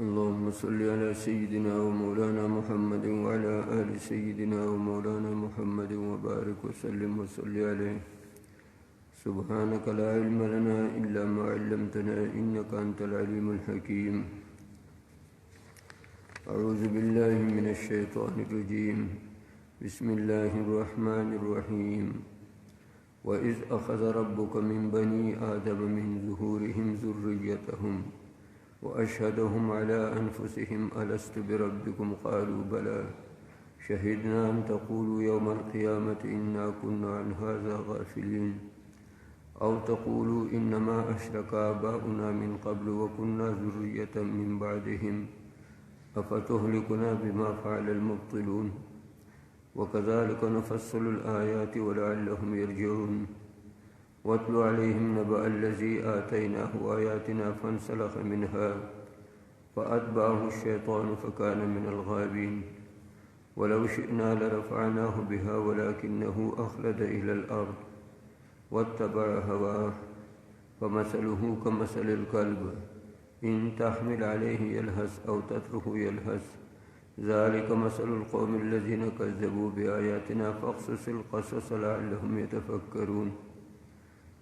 اللهم صل على سيدنا ومولانا محمد وعلى آل سيدنا ومولانا محمد وبارك وسلم وصل عليه. سبحانك لا علم لنا إلا ما علمتنا إنك أنت العليم الحكيم. أعوذ بالله من الشيطان الرجيم. بسم الله الرحمن الرحيم. وإذ أخذ ربك من بني آدم من ظهورهم ذريتهم وأشهدهم على أنفسهم ألست بربكم قالوا بلى شهدنا أن تقولوا يوم القيامة إنا كنا عن هذا غافلين أو تقولوا إنما أشرك آباؤنا من قبل وكنا ذرية من بعدهم أفتهلكنا بما فعل المبطلون وكذلك نفصل الآيات ولعلهم يرجعون. واتل عليهم نبأ الذي آتيناه آياتنا فانسلخ منها فأتبعه الشيطان فكان من الغابين ولو شئنا لرفعناه بها ولكنه أخلد إلى الأرض واتبع هواه فمثله كمثل الكلب إن تحمل عليه يلهث أو تتركه يلهث ذلك مثل القوم الذين كذبوا بآياتنا فاقصص القصص لعلهم يتفكرون.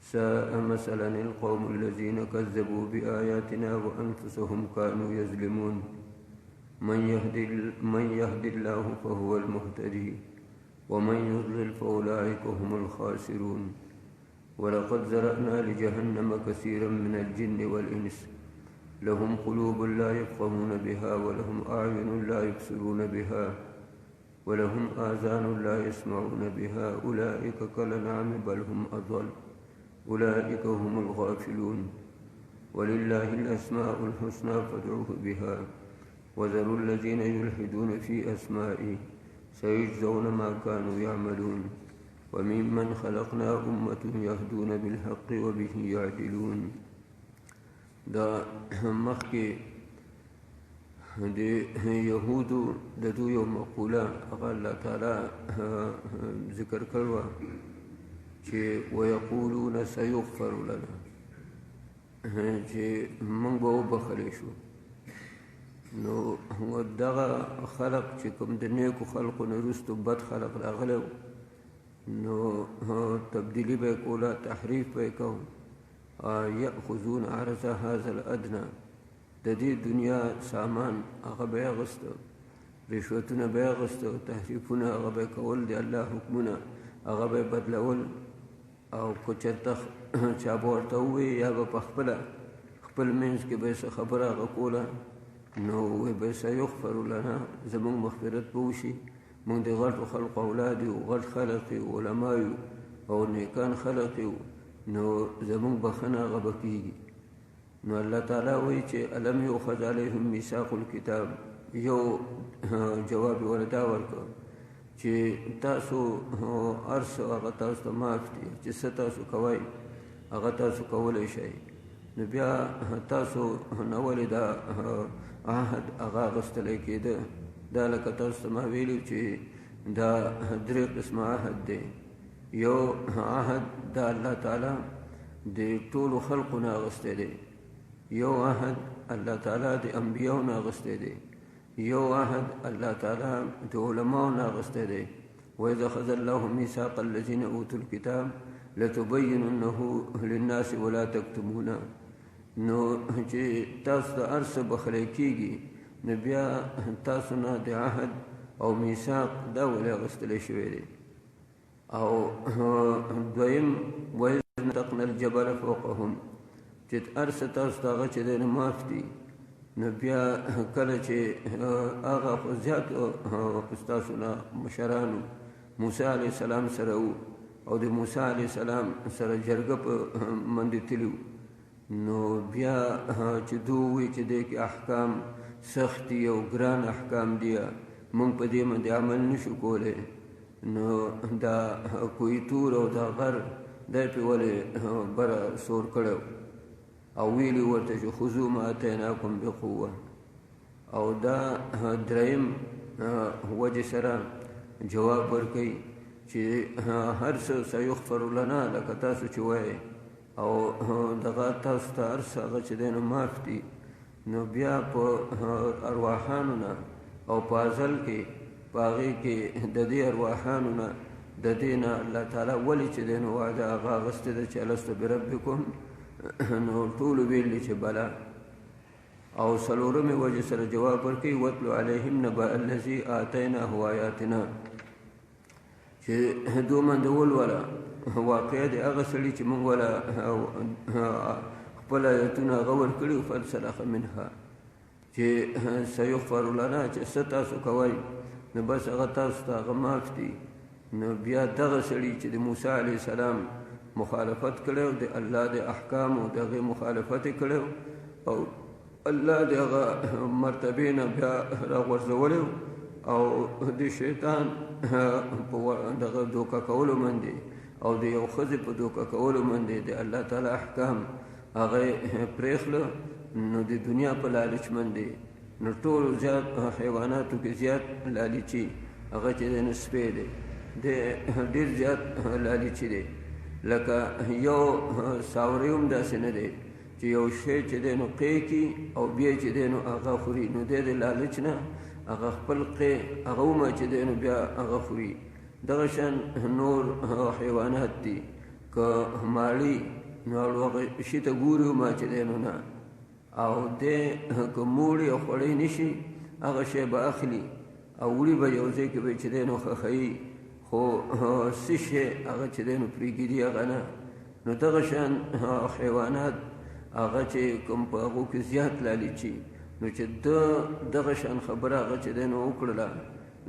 ساء مثلا القوم الذين كذبوا بآياتنا وأنفسهم كانوا يظلمون. من يهد الله فهو المهتدي ومن يضلل فأولئك هم الخاسرون. ولقد ذرأنا لجهنم كثيرا من الجن والإنس لهم قلوب لا يفقهون بها ولهم أعين لا يبصرون بها ولهم آذان لا يسمعون بها أولئك كالأنعام بل هم أضل أولئك هم الغافلون. ولله الأسماء الحسنى فادعوه بها وذروا الذين يلحدون في أسمائه سيجزون ما كانوا يعملون. وممن خلقنا أمة يهدون بالحق وبه يعدلون. دا مخکې د یهودو د دوی یو مقوله هغه الله تعالی ذکر کړو چې ويقولون سيغفر لنا چې موږ به وبخلی شو. نو دغه خلق چې کوم د نیکو خلقو نه وروسته بد خلق راغلی نو تبدیلی به یې کوله تحریف به یې کوم. یأخذون عرض هذا الادنى د دې دنیا سامان هغه به یې اخیسته رشوتونه به یې اخیسته تحریفونه هغه به یې کول د الله حکمونه هغه به یې بدلول او که چېرته چا به ورته ووایي یا به په خپل منځ کې به یې څه خبره هغه کوله نو وایي به سیغفر لنا زموږ مغفرت به وشي موږ د غټو خلقو اولاد یو غټ خلق یو علما یو او نیکان خلق یو نو زمون بخنه هغه به کېږي. نو الله تعالی وایي چې الم یؤخذ علیهم میثاق الکتاب یو جواب یې ورته ورکړ چې تاسو هر څه هغه تاسو ته معاف دي چې څه تاسو کوئ هغه تاسو کولی شئ. نو بیا تاسو نه ولې دا عهد هغه اخیستلی کېده دا لکه تاسو ته ما ویلي چې دا درې قسمه عهد دی. یو عهد دا الله تعالی د ټولو خلقو نه اخیستی دی. یو عهد الله تعالی د انبیاو نه اخیستی دی. یو عهد الله تعالی د علماو نه اخیستی دی. وإذ أخذ الله ميثاق الذين أوتوا الكتاب لتبيننه للناس ولا تكتمونه. نو چې تاسو ته هر څه بخلی کېږي نو بیا تاسو نه د عهد او میثاق دا ولې اخیستلی شوی دی. او دویم وإذ نتقنا الجبل فوقهم چې هر څه تاسو ته هغه چې دی نه معاف دي نو بیا کله چې هغه خو زیاتو ستاسو نه مشرانو موسی علیه السلام سره وو او د موسی علیه السلام سره جرګه په منډې تلي نو بیا چې دوی ووایي چې دی کې احکام سخت دي او ګران احکام دي موږ په دې باندې عمل نشو کولی نو دا کوی تور او دا غر دی پې ولې بره سور کړی او ویلي ورته چې خذو ما اتیناکم بقوه. او دا دریم وجه سره جواب ورکوي چې هر څه سیغفر لنا لکه تاسو چې وایئ او دغه تاسو ته هر څه هغه چې دی نو معاف دي نو بیا په ارواحانو نه او په ازل کې په هغې کې د دې ارواحانو نه د دې نه الله تعالی ولې چې دی نو وعده هغه اخیستې ده چې الست بربکم نو ټولو ویل دي چې بله او څلورمې وجې سره جواب ورکوي واتلو علیهم نبأ الذي آتیناه آیاتنا چې دو مندول ولا واقع د هغه سړي چې موږ ولا خپل آیتونه هغه ورکړي فانسلخ منها چې سیغفر لنا چې څه تاسو کوئ نو بس هغه تاسو ته هغه معاف دي نو بیا دغه سړي چې د موسی علیه السلام مخالفت کړی د الله د احکامو د هغې مخالفت کړی او الله د هغه مرتبې نه بیا راغورځولی او د شیطان په دغه دوکه کولو باندې او د یو ښځې په دوکه کولو باندې د الله تعالی احکام هغه پرېښله نو د دنیا په لالچ باندې نو ټولو زیات حیواناتو کې زیات لالچي هغه چې دی نو سپی دی ډېر زیات لالچي دی لکه یو ساوری هم داسې نه دی چې یو شی چې دی نو قی کي او بیا چې دی نو هغه خوري نو دی د لالچ نه هغه خپل قی هغه ومه چې دی نو بیا هغه خوري دغه شان نور حیوانات دي که ماړي نو هغه شي ته ګوري ومه چې دی نو نه او دی که موړي او خوړی نشي هغه شی به اخلي او وړي به یو ځای کې به چې دی نو ښخوي خو څه شی هغه چې دی نو پرېږدي هغه نه نو دغه شان حیوانات هغه چې کوم په هغو کې زیات لالچي نو چې دغه شان خبره هغه چې دی نو وکړله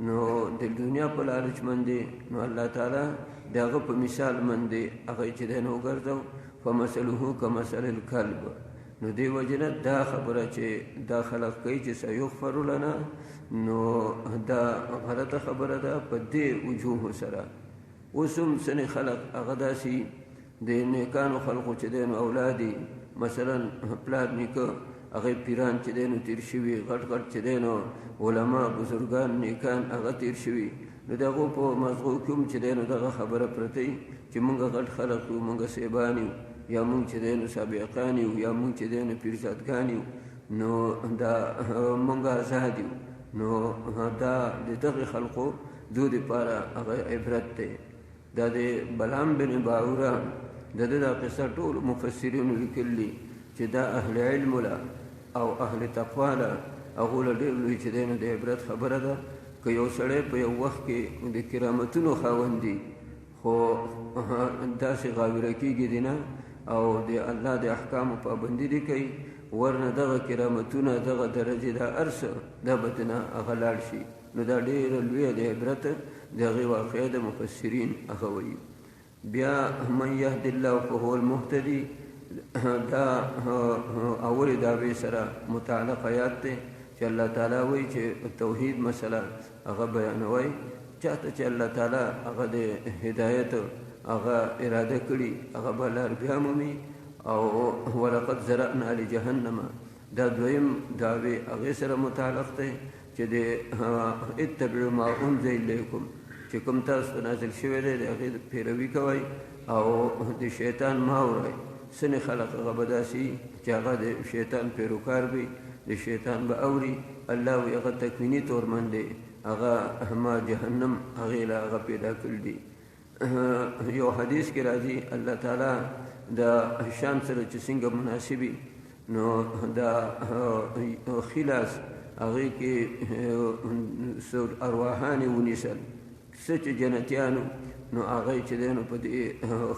نو د دنیا په لالچ باندې نو الله تعالی د هغه په مثال باندې هغه چې دی نو وګرځو فمثله کمثل الکلب نو دی وجه نه دا خبره چې دا خلق کوي چې سیغفر لنا نو دا غلطه خبره ده په دې وجوه سره اوس هم ځینې خلق هغه داسې د نیکانو خلقو چې دی نو اولادي مثلا پلار نیکه هغه پیران چې دی نو تیر شوي غټ غټ چې دی نو علما بزرګان نیکان هغه تیر شوي نو د هغو په مغزو کې هم چې دی نو دغه خبره پرته وي چې مونږ غټ خلق یو مونږ سیبان یو یا مونږ چې دی نو سابقان یو یا مونږ چې دی نو پیرزادګان یو نو دا مونږ آزاد یو نو دا د دغه خلقو دو دپاره هغه عبرت دی دا د بلعام بن باوره د ده دا قصه ټولو مفسرینو لیکلي چې دا اهل علم له او اهل تقوا له هغو له ډېر لوی چې دی نو د عبرت خبره ده که یو سړی په یو وخت کې د کرامتونو خاوند دي خو داسې غاویره کېږي دی نه او د الله د احکامو پابندي دي کوي ورنه دغه کرامتونه دغه درجې دا هر څه دا به دنه هغه لاړ شي نو دا ډېره لویه د عبرت د هغې واقعه د مفسرین هغه وایي بیا من یهد الله فهو المهتدي دا اول دعوی سره متعلق آیات دی چې الله تعالی وایي چې توحید مسله هغه بیانوي چاته چې الله تعالی هغه د هدایت هغه اراده کړي هغه به لار بیا مومي او ولقد زرعنا لجهنم دا دویم دعوی هغې سره متعلق دی چې د اتبعوا ما انزل الیکم چې کوم تاسو ته نازل شوی دی د هغې پیروي کوئ او د شیطان مه اورئ ځینې خلق هغه به داسې چې هغه د شیطان پیروکار وي د شیطان به اوري الله وایي هغه تکویني طور باندې هغه ما جهنم هغې له هغه پیدا کړي دي یو حدیث کې راځي الله تعالی د شان سره چې څنګه مناسبي نو دا خلاص هغې کې ارواحانې ونیسل څه چې جنتیانو نو هغه چې دی نو په دې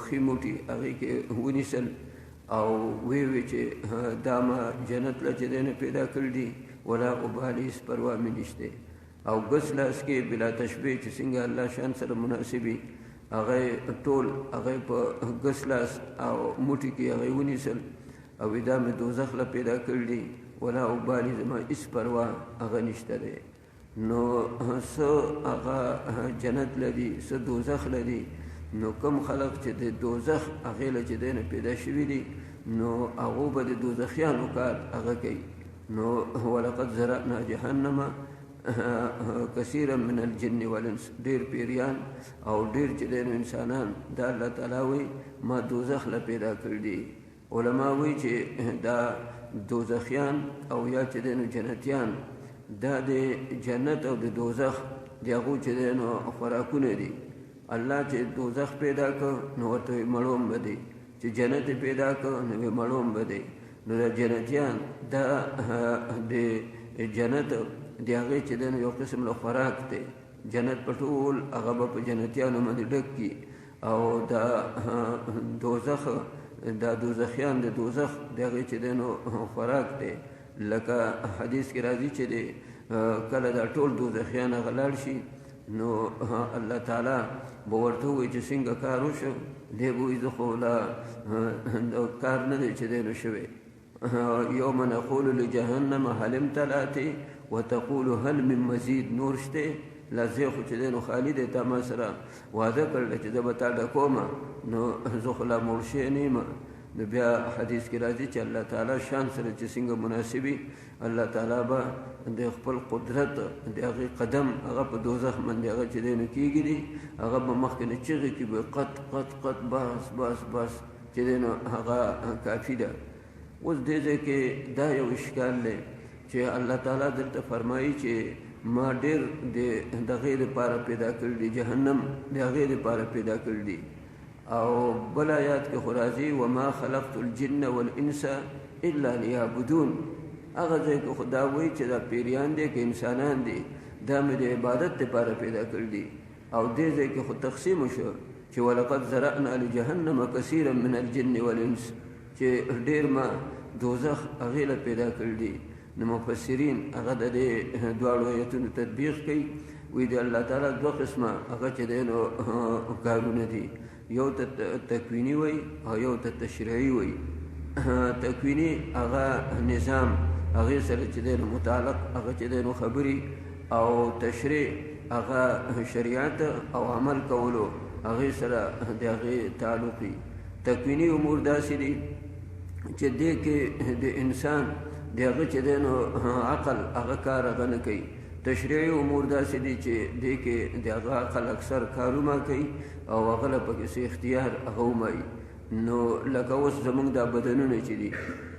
ښي موټي هغې کې ونیسل او وی چې دا ما جنت له چې دی نو پیدا کړي دي ولا ابالي هېڅ پروا مې نشته او ګس لاس کې بلا تشبیه چې څنګه الله شان سره مناسبي هغه ټول هغه په ګس لاس او موټي کې هغه ونیسل او دا مې دوزخ له پیدا کړي دي ولا ابالي زما هېڅ پروا هغه نشته دی نو څه هغه جنت لري څه دوزخ لري نو کم خلق چې د دوزخ هغې له چې دی نه پیدا شوي دي نو هغو به د دوزخیانو کار هغه کوي نو ولقد زرعنا جهنم کثیرا من الجن والانس ډېر پیریان او ډېر چې دی نو انسانان دا الله تعالی وایي ما دوزخ له پیدا کړي دي علما وایي چې دا دوزخیان او یا چې دی نو جنتیان دا د جنت او د دوزخ د هغو چې دی نو خوراکونه دي. الله چې دوزخ پیدا کړ نو ورته مړوم به دی، چې جنت پیدا کړ نو مړوم به دی. نو دا جنتیان دا د جنت د هغې چې دی نو یو قسم له خوراک دی. جنت په ټول هغه به په جنتیانو باندې ډک کي، او دا دوزخ دا دوزخیان د دوزخ د هغې چې دی نو خوراک دی. لکه حدیث کې راځي چې دی کله دا ټول دوزخیان هغه لاړ شي نو الله تعالی به ورته ووایي چې څنګه کار وشو، دی به وایي زه خو لا کار نه دی چې دی نو شوی. یوم نقول لجهنم هل امتلأت وتقول هل من مزید، نور شته لا زه خو چې دی نو خالي دی، تا ما سره وعده کړله چې زه به تا ډکومه، نو زه خو لا مړ شوی نه یم. نو بیا حدیث کې راځي چې الله تعالی شان سره چې څنګه مناسبي، الله تعالی به د خپل قدرت د هغې قدم هغه په دوزخ باندې هغه چې دی نو کېږي دي، هغه به مخکې نه چغې کړي به قط قط قط بس بس بس چې دی نو هغه کافي ده. اوس دې ځای کې دا یو اشکال دی چې الله تعالی دلته فرمایي چې ما ډېر د هغې دپاره پیدا کړي دي، جهنم د هغې دپاره پیدا کړي دي. او بل آیات کې خو راځي وما خلقت الجن والانس الا لیعبدون. هغه ځای کې خو دا وایي چې دا پیریان دي که انسانان دي، دا مې د عبادت دپاره پیدا کړي دي. او دې ځای کې خو تقسیم شو چې ولقد ذرأنا لجهنم کثیرا من الجن والانس، چې ډېر ما دوزخ هغې له پیدا کړي دي. نو مفسرین هغه د دې دواړو آیتونو تطبیق کوي، وایي د الله تعالی دوه قسمه هغه چې دی نو کارونه دي، یو ته تکویني وایي او یو ته تشریعي وایي. تکویني هغه نظام هغې سره چې دی نو متعلق هغه چې دی نو خبرې، او تشریع هغه شریعت او عمل کولو هغې سره د هغې تعلق وي. تکویني امور داسې دي چې دې کې د انسان د هغه چې دی نو عقل هغه کار هغه نه کوي. تشریعي امور داسې دي چې دې کې د هغه عقل اکثر کارونه کوي او هغه له پکې څه اختیار هغه ومایي. نو لکه اوس زمونږ دا بدنونه چې دي،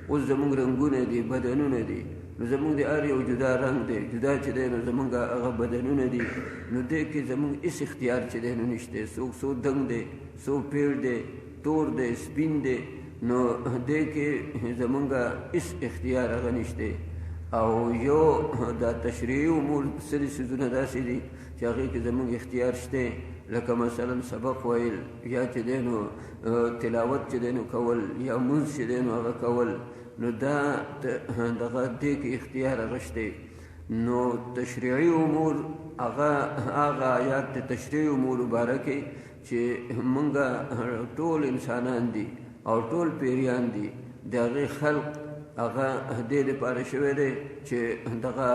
اوس زمونږ رنګونه دي، بدنونه دي، نو زمونږ د هر یو جدا رنګ دی، جدا چې دی نو زمونږ هغه بدنونه دي. نو دې کې زمونږ هېڅ اختیار چې دی نو نشته، څوک څو دنګ دی، څوک پیړ دی، تور دی، سپین دی، نو دې کې زمونږ هېڅ اختیار هغه نشته. او یو دا تشریعي امور سری څیزونه داسې دي چې هغې کې زمونږ اختیار شته، لکه مثلا سبق ویل، یا چې دی نو تلاوت چې دی نو کول، یا مونځ چې دی نو هغه کول، نو دا دغه دې کې اختیار هغه شته. نو تشریعي امور هغه آیات د تشریعي امورو باره کې چې مونږ ټول انسانان دي او ټول پیریان دي، د هغې خلق هغه دې لپاره شوی دی چې دغه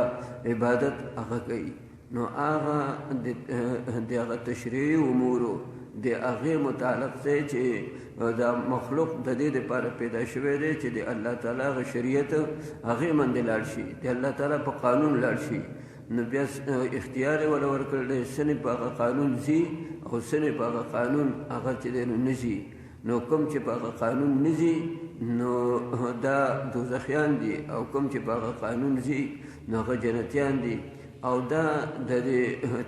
عبادت هغه کوي. نو هغه د هغه تشریعي امورو د هغې متعلق دی چې دا مخلوق د دې لپاره پیدا شوی دی چې د الله تعالی هغه شریعت هغې باندې لاړ شي، د الله تعالی په قانون لاړ شي. نو بیا اختیار یې وله ورکړی دی، څنې په هغه قانون ځي او څنې په هغه قانون هغه چې دی نو نه ځي. نو کوم چې په هغه قانون نه ځي نو دا دوزخیان دي، او کوم چې په هغه قانون ځي نو هغه جنتیان دي. او دا د دې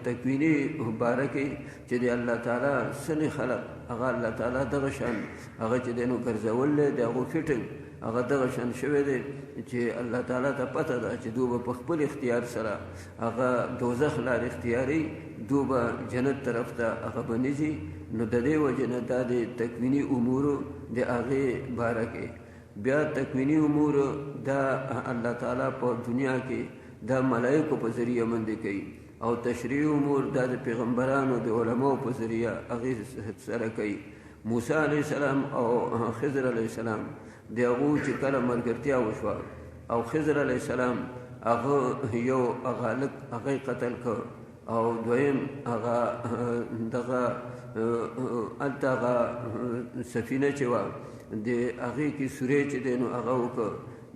تکویني باره کې چې د الله تعالی څنې خلق هغه الله تعالی دغه شان هغه چې دی نو ګرځول دی، د هغو فټنګ هغه دغه شان شوی دی چې الله تعالی ته پته ده چې دوی به په خپل اختیار سره هغه دوزخ لار اختیاري، دوی به جنت طرف ته هغه به نه ځي. نو د دې وجې نه دا د تکویني امورو د هغې باره کې. بیا تکویني امور دا الله تعالی په دنیا کې دا ملائکو په ذریعه باندې کوي، او تشریعي امور دا د پیغمبرانو د علماو په ذریعه هغې سره کوي. موسی علیه السلام او خضر علیه السلام د هغو چې کله ملګرتیا وشوه او خضر علیه السلام هغه یو هغه هلک هغه یې قتل کړ، او دویم هغه دغه هلته هغه سفینه چې وه د هغې کې سورې چې دی نو هغه وکړ.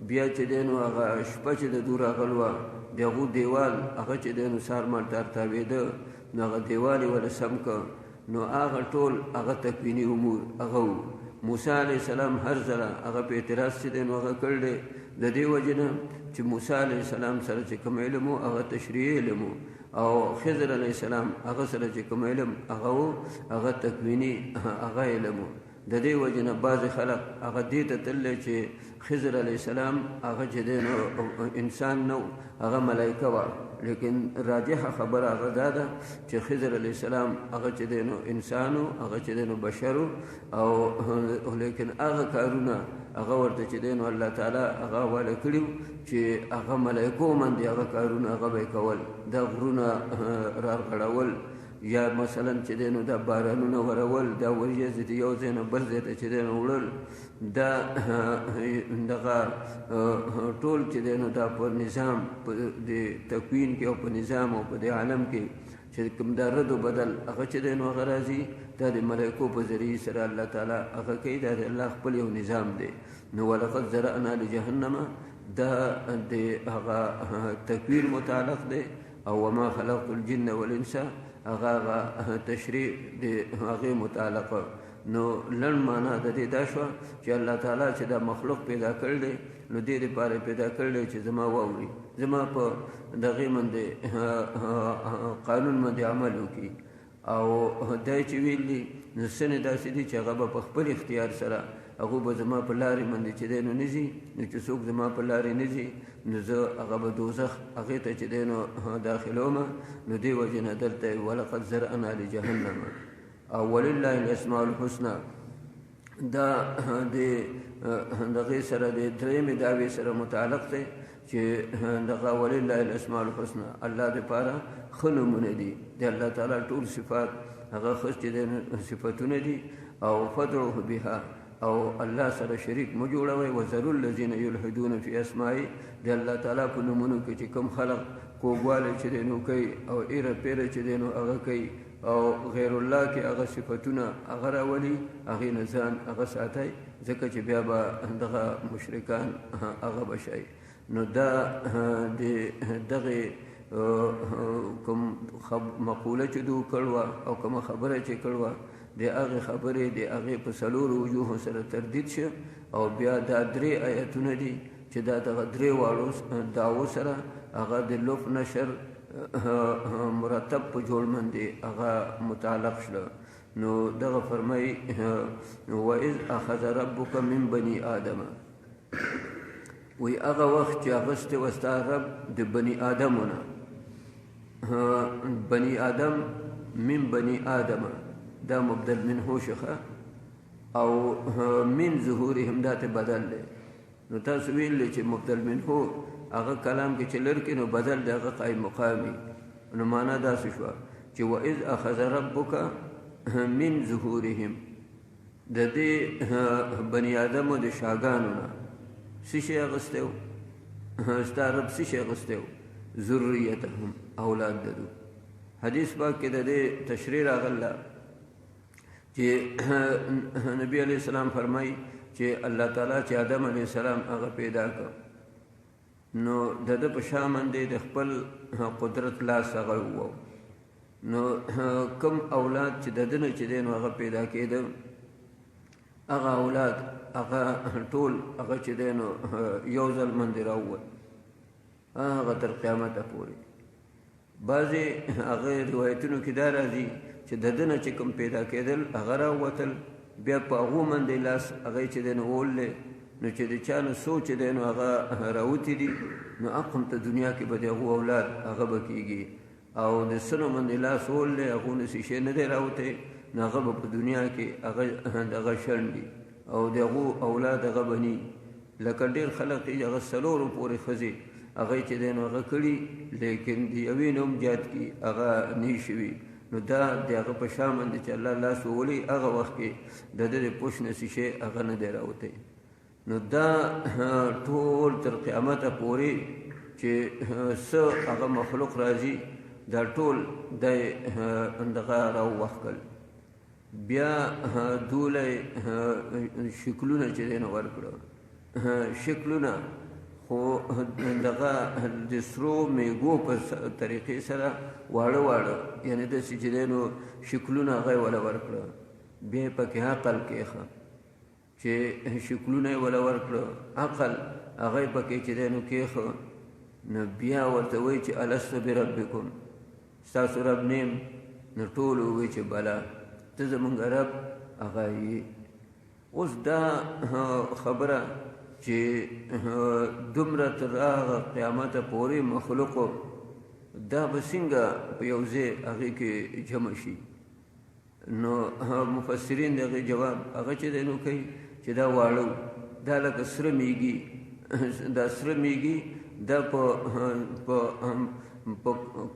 بیا چې دی نو هغه شپه چې د دوی راغلوه د هغو دیوال هغه چې دی نو سار مار تاوېده، نو هغه دیوال یې وله سم کړ. نو هغه ټول هغه تکویني امور هغه و. موسی علیه السلام هر ځله هغه په اعتراض چې دی نو هغه کړی دی، د دې وجې نه چې موسی علیه السلام سره چې کوم علم و هغه تشریعي علم و او خضر علیه السلام هغه سره چې کوم علم هغه و هغه تکویني هغه علم و د دې وجې نه بعضې خلک هغه دې ته تللی چې خضر علیه السلام هغه چې دی نو انسان نه هغه ملایکه وه لیکن راجحه خبره هغه دا ده چې خضر علیه السلام هغه چې دی نو انسان و هغه چې دی نو بشر او لیکن هغه کارونه هغه ورته چې دی نو الله تعالی هغه حواله کړي چې هغه ملایکو باندې هغه کارونه هغه به یې کول دا غرونه راغړول یا مثلا چې دی نو دا بارانونه ورول دا وریځې د یو ځای نه بل ځای ته چې دی نو وړل دا دغه ټول چې دی نو دا په نظام د تکوین کې او په نظام او په دې عالم کې چې کوم دا رد و بدل هغه چې دی نو هغه راځي دا د ملایکو په ذریعې سره الله تعالی هغه کوي دا د الله خپل یو نظام دی نو ولقد ذرأنا لجهنم دا د هغه تکوین متعلق دی او وما خلقت الجن والانس هغه تشریع د هغې متعلقه نو لنډ معنا د دې دا شوه چې الله تعالی چې دا مخلوق پیدا کړی دی نو دې دپاره پیدا کړی دی چې زما واوري زما په دغې باندې قانون باندې عمل وکړي او دا چې ویل دي نو څه داسې دي چې هغه به په خپل اختیار سره هغه به زما په لارې باندې چې دی نو نه ځي نو چې څوک زما په لارې نه ځي نو زه هغه به دوزخ هغې ته چې دی نو داخلوم نو دې وجې نه دلته ولقد ذرأنا لجهنم او ولله الاسماء الحسنى دا د دغې سره د درېیمې دعوې سره متعلق دی چې دغه ولله الاسماء الحسنى الله دپاره ښه نومونه دي د الله تعالی ټول صفات هغه ښه چې دی صفتونه دي او فدعوه بها او الله سره شریک مو جوړوئ وذروا الذین یلحدون فی اسمائه د الله تعالی په نومونو کې چې کوم خلق کوږوالی چې دی نو کوي او ایره پیره چې دی نو هغه کوي او غیر الله کې هغه صفتونه هغه راولي هغې نه ځان هغه ساتئ ځکه چې بیا به دغه مشرکان هغه به شئ نو دا د دغې کوم مقوله چې دو کړوه او کومه خبره چې کړوه د هغې خبرې د هغې په څلورو وجوهو سره تردید شه او بیا دا درې آیتونه دي چې دا دغه درې واړو دعوو سره هغه د لف نشر مرتب په جوړ باندې هغه متعلق شله نو دغه فرمایي وإذ أخذ ربک من بني آدم وی هغه وخت چې اخیستی و ستا رب د بني آدمونه بني آدم من بني آدم دا مبدل منه شخه او من ظهورهم دا ته بدل دی نو تاسو ویلی چې مبدل منه هغه کلام کې چې لرکې نو بدل دی هغه قایم مقامي نو معنا داسې شوه چې وإذ أخذ ربک من ظهورهم د دې بني آدمو د شاګانو نه څه شی اخیستی و ستا رب څه شی اخیستی و ذریتهم اولاد ددو حدیث پاک کې د دې تشریح راغله چې نبی علیہ السلام فرمایي چې الله تعالی چې آدم علیہ السلام هغه پیدا کړ نو د ده په شا باندې د خپل قدرت لاس هغه وو نو کوم اولاد چې د ده نه چې دی نو هغه پیدا کېده هغه اولاد هغه ټول هغه چې دی نو یو ځل باندې راووت هغه تر قیامته پورې بعضې هغه روایتونو کې دا راځي چې د ده نه چې کوم پیدا کېدل هغه راووتل بیا په هغو باندې لاس هغه چې دی نو ووللی نو چې د چا نه څو چې دی نو هغه راوتي دي نو اقم ته دنیا کې به د هغو اولاد هغه به کېږي او د سنو باندې لاس ووللی هغو نه څه شی نه دی راوتی نو هغه به په دنیا کې هغه شنډي او د هغو اولاد هغه به ني لکه ډېر خلک یې هغه څلورو پورې ښځې هغه چې دی نو هغه کړي لیکن د یوې نه هم زیات کي هغه نه شوي نو دا د هغه په شا باندې چې الله لاس وولي هغه وخت کې د ده د پوش نه څه شی هغه نه دی راوتی نو دا ټول تر قیامته پورې چې څه هغه مخلوق راځي دا ټول د دغه راووښکل بیا دوله شکلونه چې دی نو ورکړه شکلونه خو دغه د سرو میږو په طریقې سره واړه واړه یعنې داسې چې دی نو شکلونه هغه یې وله ورکړه بیا یې پکې عقل کېښه چې شکلونه یې وله ورکړه عقل هغه پکې چې دی نو کېښه، نو بیا ورته وایي چې الست بربکم، ستاسو رب نیم؟ نو ټولو وایي چې بله، ته زمونږ رب هغه یې. اوس دا خبره چې دومره تر هغه قیامته پورې مخلوقو دا به څنګه په یو ځای هغې کې جمع شي؟ نو مفسرین د هغې جواب هغه چې دی نو کوي چې دا واړه دا لکه سره میږي، دا سره میږي دا په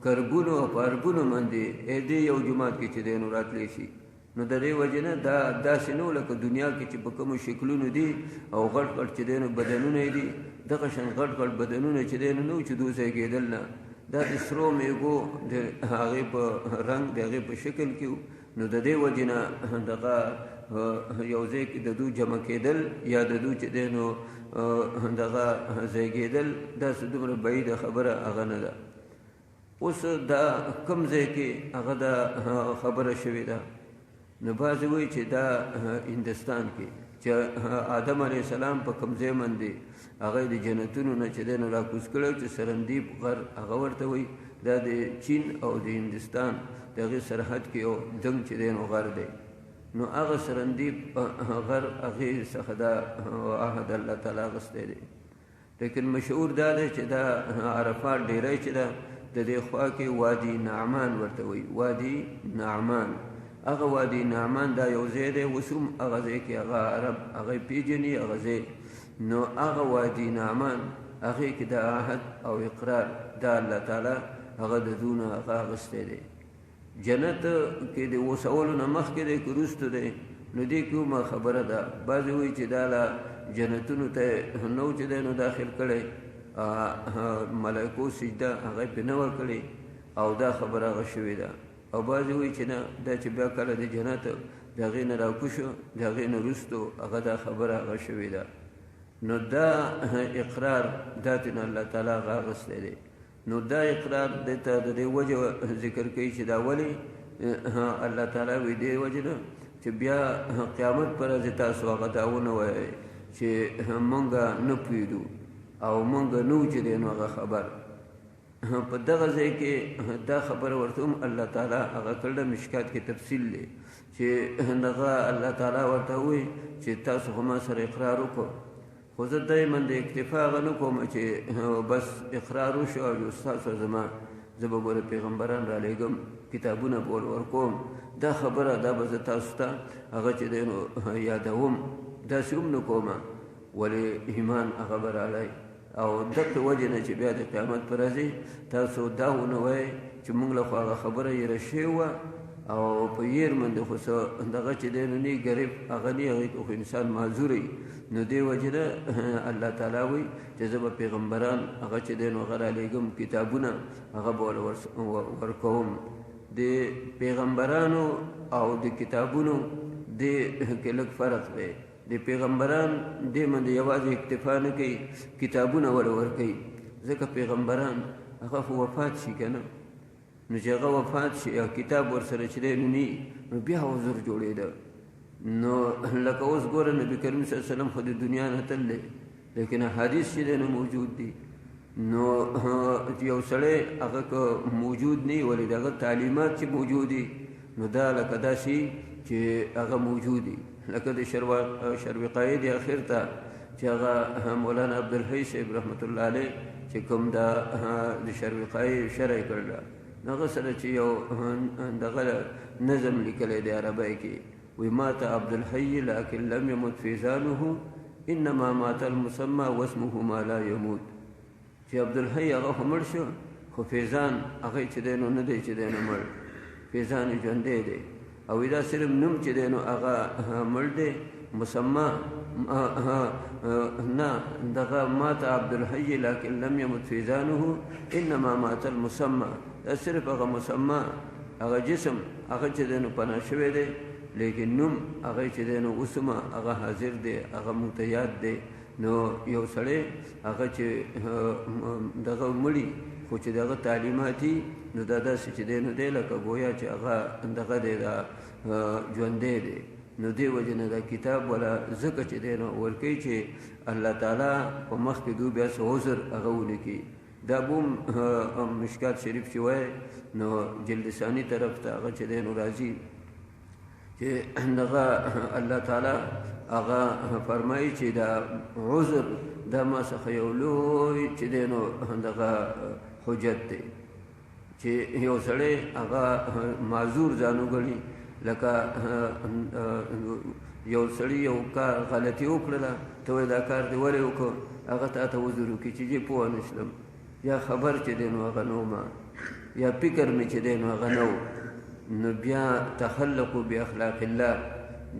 کربونو او په اربونو باندې دې یو جومات کې چې دی نو راتلی شي. نو د دې وجې نه دا داسې نه لکه دنیا کې چې په کومو شکلونو دي او غټ غټ چې دی نو بدنونه یې دي، دغه شان غټ غټ بدنونه چې دی نو چې دوزی کېدل نه، دا د سرو میږو د هغې په رنګ د هغې په شکل کې و. نو د دې وجې نه دغه یو ځای کې د دو جمع کېدل یا د دو چې دی نو دغه زیږېدل داسې دومره بعیده خبره هغه نه ده. اوس دا کوم ځای کې هغه دا خبره شوې ده؟ نو بعضې وایي چې دا هندوستان کې چې آدم علیه السلام په کوم ځای باندې هغه د جنتونو نه چې دی نو راکوز کړی چې سرندیب غر هغه ورته وایي، دا د چین او د هندوستان د هغې سرحد کې یو دنګ چې دی نو غر دی. نو هغه سرندیب غر هغې څخه دا عهد الله تعالی اخیستی دی. لیکن مشهور دا دی چې دا عرفات ډیری چې ده د دې خوا کې وادي نعمان ورته وایي، وادي نعمان. هغه وادي نعمان دا یو ځای دی، اوس هم هغه ځای کې هغه عرب هغه پیژني هغه ځای. نو هغه وادي نعمان هغې کې د عهد او اقرار دا الله تعالی هغه د دونه هغه اخیستی دی. جنت کې د اوسولو نه مخکې دی که وروسته دی؟ نو دې کې هم خبره ده. بعضې وایي چې دا له جنتونو ته نو چې دی نو داخل کړی، ملایکو سجده هغه پې نه وه کړې او دا خبره هغه شوې ده. او بعضې وایي چې نه، دا چې بیا کله د جنت د هغې نه راکوشو د هغې نه وروستو هغه دا خبره هغه شوې ده. نو دا اقرار دا تېنه الله تعالی هغه اخیستی دی. نو دا اقرار دته د دې وجه ذکر کوي چې دا ولې الله تعالی وایي دې وجه نه چې بیا قیامت پر ورځ تاسو هغه ته ونه وایئ چې مونږ نه پوهېدو او مونږ نه وو چې دی نو هغه خبر. په دغه ځای کې دا خبره ورته هم الله تعالی هغه کړله، مشکات کې تفصیل دی چې دغه الله تعالی ورته وایي چې تاسو خو ما سره اقرار وکړو، خو زه دایما د اکتفا هغه نه کوم چې بس اقرار وشو او یو ستاسو زما زه به ګوره پیغمبران رالیږم، کتابونه به ورکوم. دا خبره دا به زه تاسو ته هغه چې دی نو یادوم، داسې هم نه کومه، ولې ایمان هغه به رالی. او دغه وجې نه چې بیا د قیامت پر ورځ تاسو دا ونه وایئ چې موږ له خو هغه خبره یېره شوې وه او په یېر باندې خو څه دغه چې دی نو نه ګریب هغه نه هغې کې خو انسان معذور وي. نو دې وجې نه الله تعالی وایي چې زه به پیغمبران هغه چې دی نو هغه رالیږم، کتابونه هغه به ورکوم. د پیغمبرانو او د کتابونو دې کې لږ فرق دی. د پیغمبران دې باندې یوازې اکتفا نه کوي، کتابونه ورکوي، ځکه پیغمبران هغه خو وفات شي که نه، نو چې هغه وفات شي او کتاب ورسره چې دی نو نه نو بیا عذر جوړېده. نو لکه اوس ګوره نبي کریم صلی الله علیه وسلم خو د دنیا نه تللی، لیکن حدیث چې دی نو موجود دي. نو یو سړی هغه که موجود نه وي، ولې د هغه تعلیمات چې موجود دي نو دا لکه داسې چې هغه موجود دي. لکه د شروقایي د اخر ته چې هغه مولانا عبدالحی صاحب رحمت الله علیه چې کوم دا د شروقایي شرح کړله، هغه سره چې یو دغه نظم لیکلی دی عربی کې، وی مات عبدالحی لکن لم یمت فیضانه انما مات المسمى واسمه ما لا یموت. چې عبدالحی هغه خو مړ شو، خو فیضان هغه چې دی نو نه دی چې دی نو مړ، فیضان یې ژوندی دی. او دا صرف نوم چې دی نو هغه مړ دی، مسمى نه دغه مات عبدالحی لکن لم یمت فیضانه انما مات المسمى، دا صرف هغه مسمى هغه جسم هغه چې دی نو پناه شوی دی، لیکن نوم هغه چې دی نو اوسمه هغه حاضر دی، هغه موږ ته یاد دی. نو یو سړی هغه چې دغه مړي خو چې دغه تعلیمات دي نو دا داسې چې دی نو دی لکه ګویا چې هغه دغه دی دا ژوندی دی. نو دې وجې نه دا کتاب ولا ځکه چې دی نو ورکوي چې الله تعالی په مخ کې دو بیا څه عذر هغه ولیکي. دا بوم مشکات شریف چې وایي نو جلد ثاني طرف ته هغه چې دی نو راځي چې دغه الله تعالی هغه فرمایي چې دا عذر دا ما څخه یو لوی چې دی نو دغه حجت دی چې یو سړی هغه معذور ځان وګڼي. لکه یو سړی یو کار غلطي وکړله ته وایې دا کار دې ولې وکړ هغه تا ته عذر وکړي چې جې پوه نه شلم یا خبر چې دی نو هغه نه وم یا فکر مې چې دی نو هغه نه و. نو بیا تخلقو باخلاق الله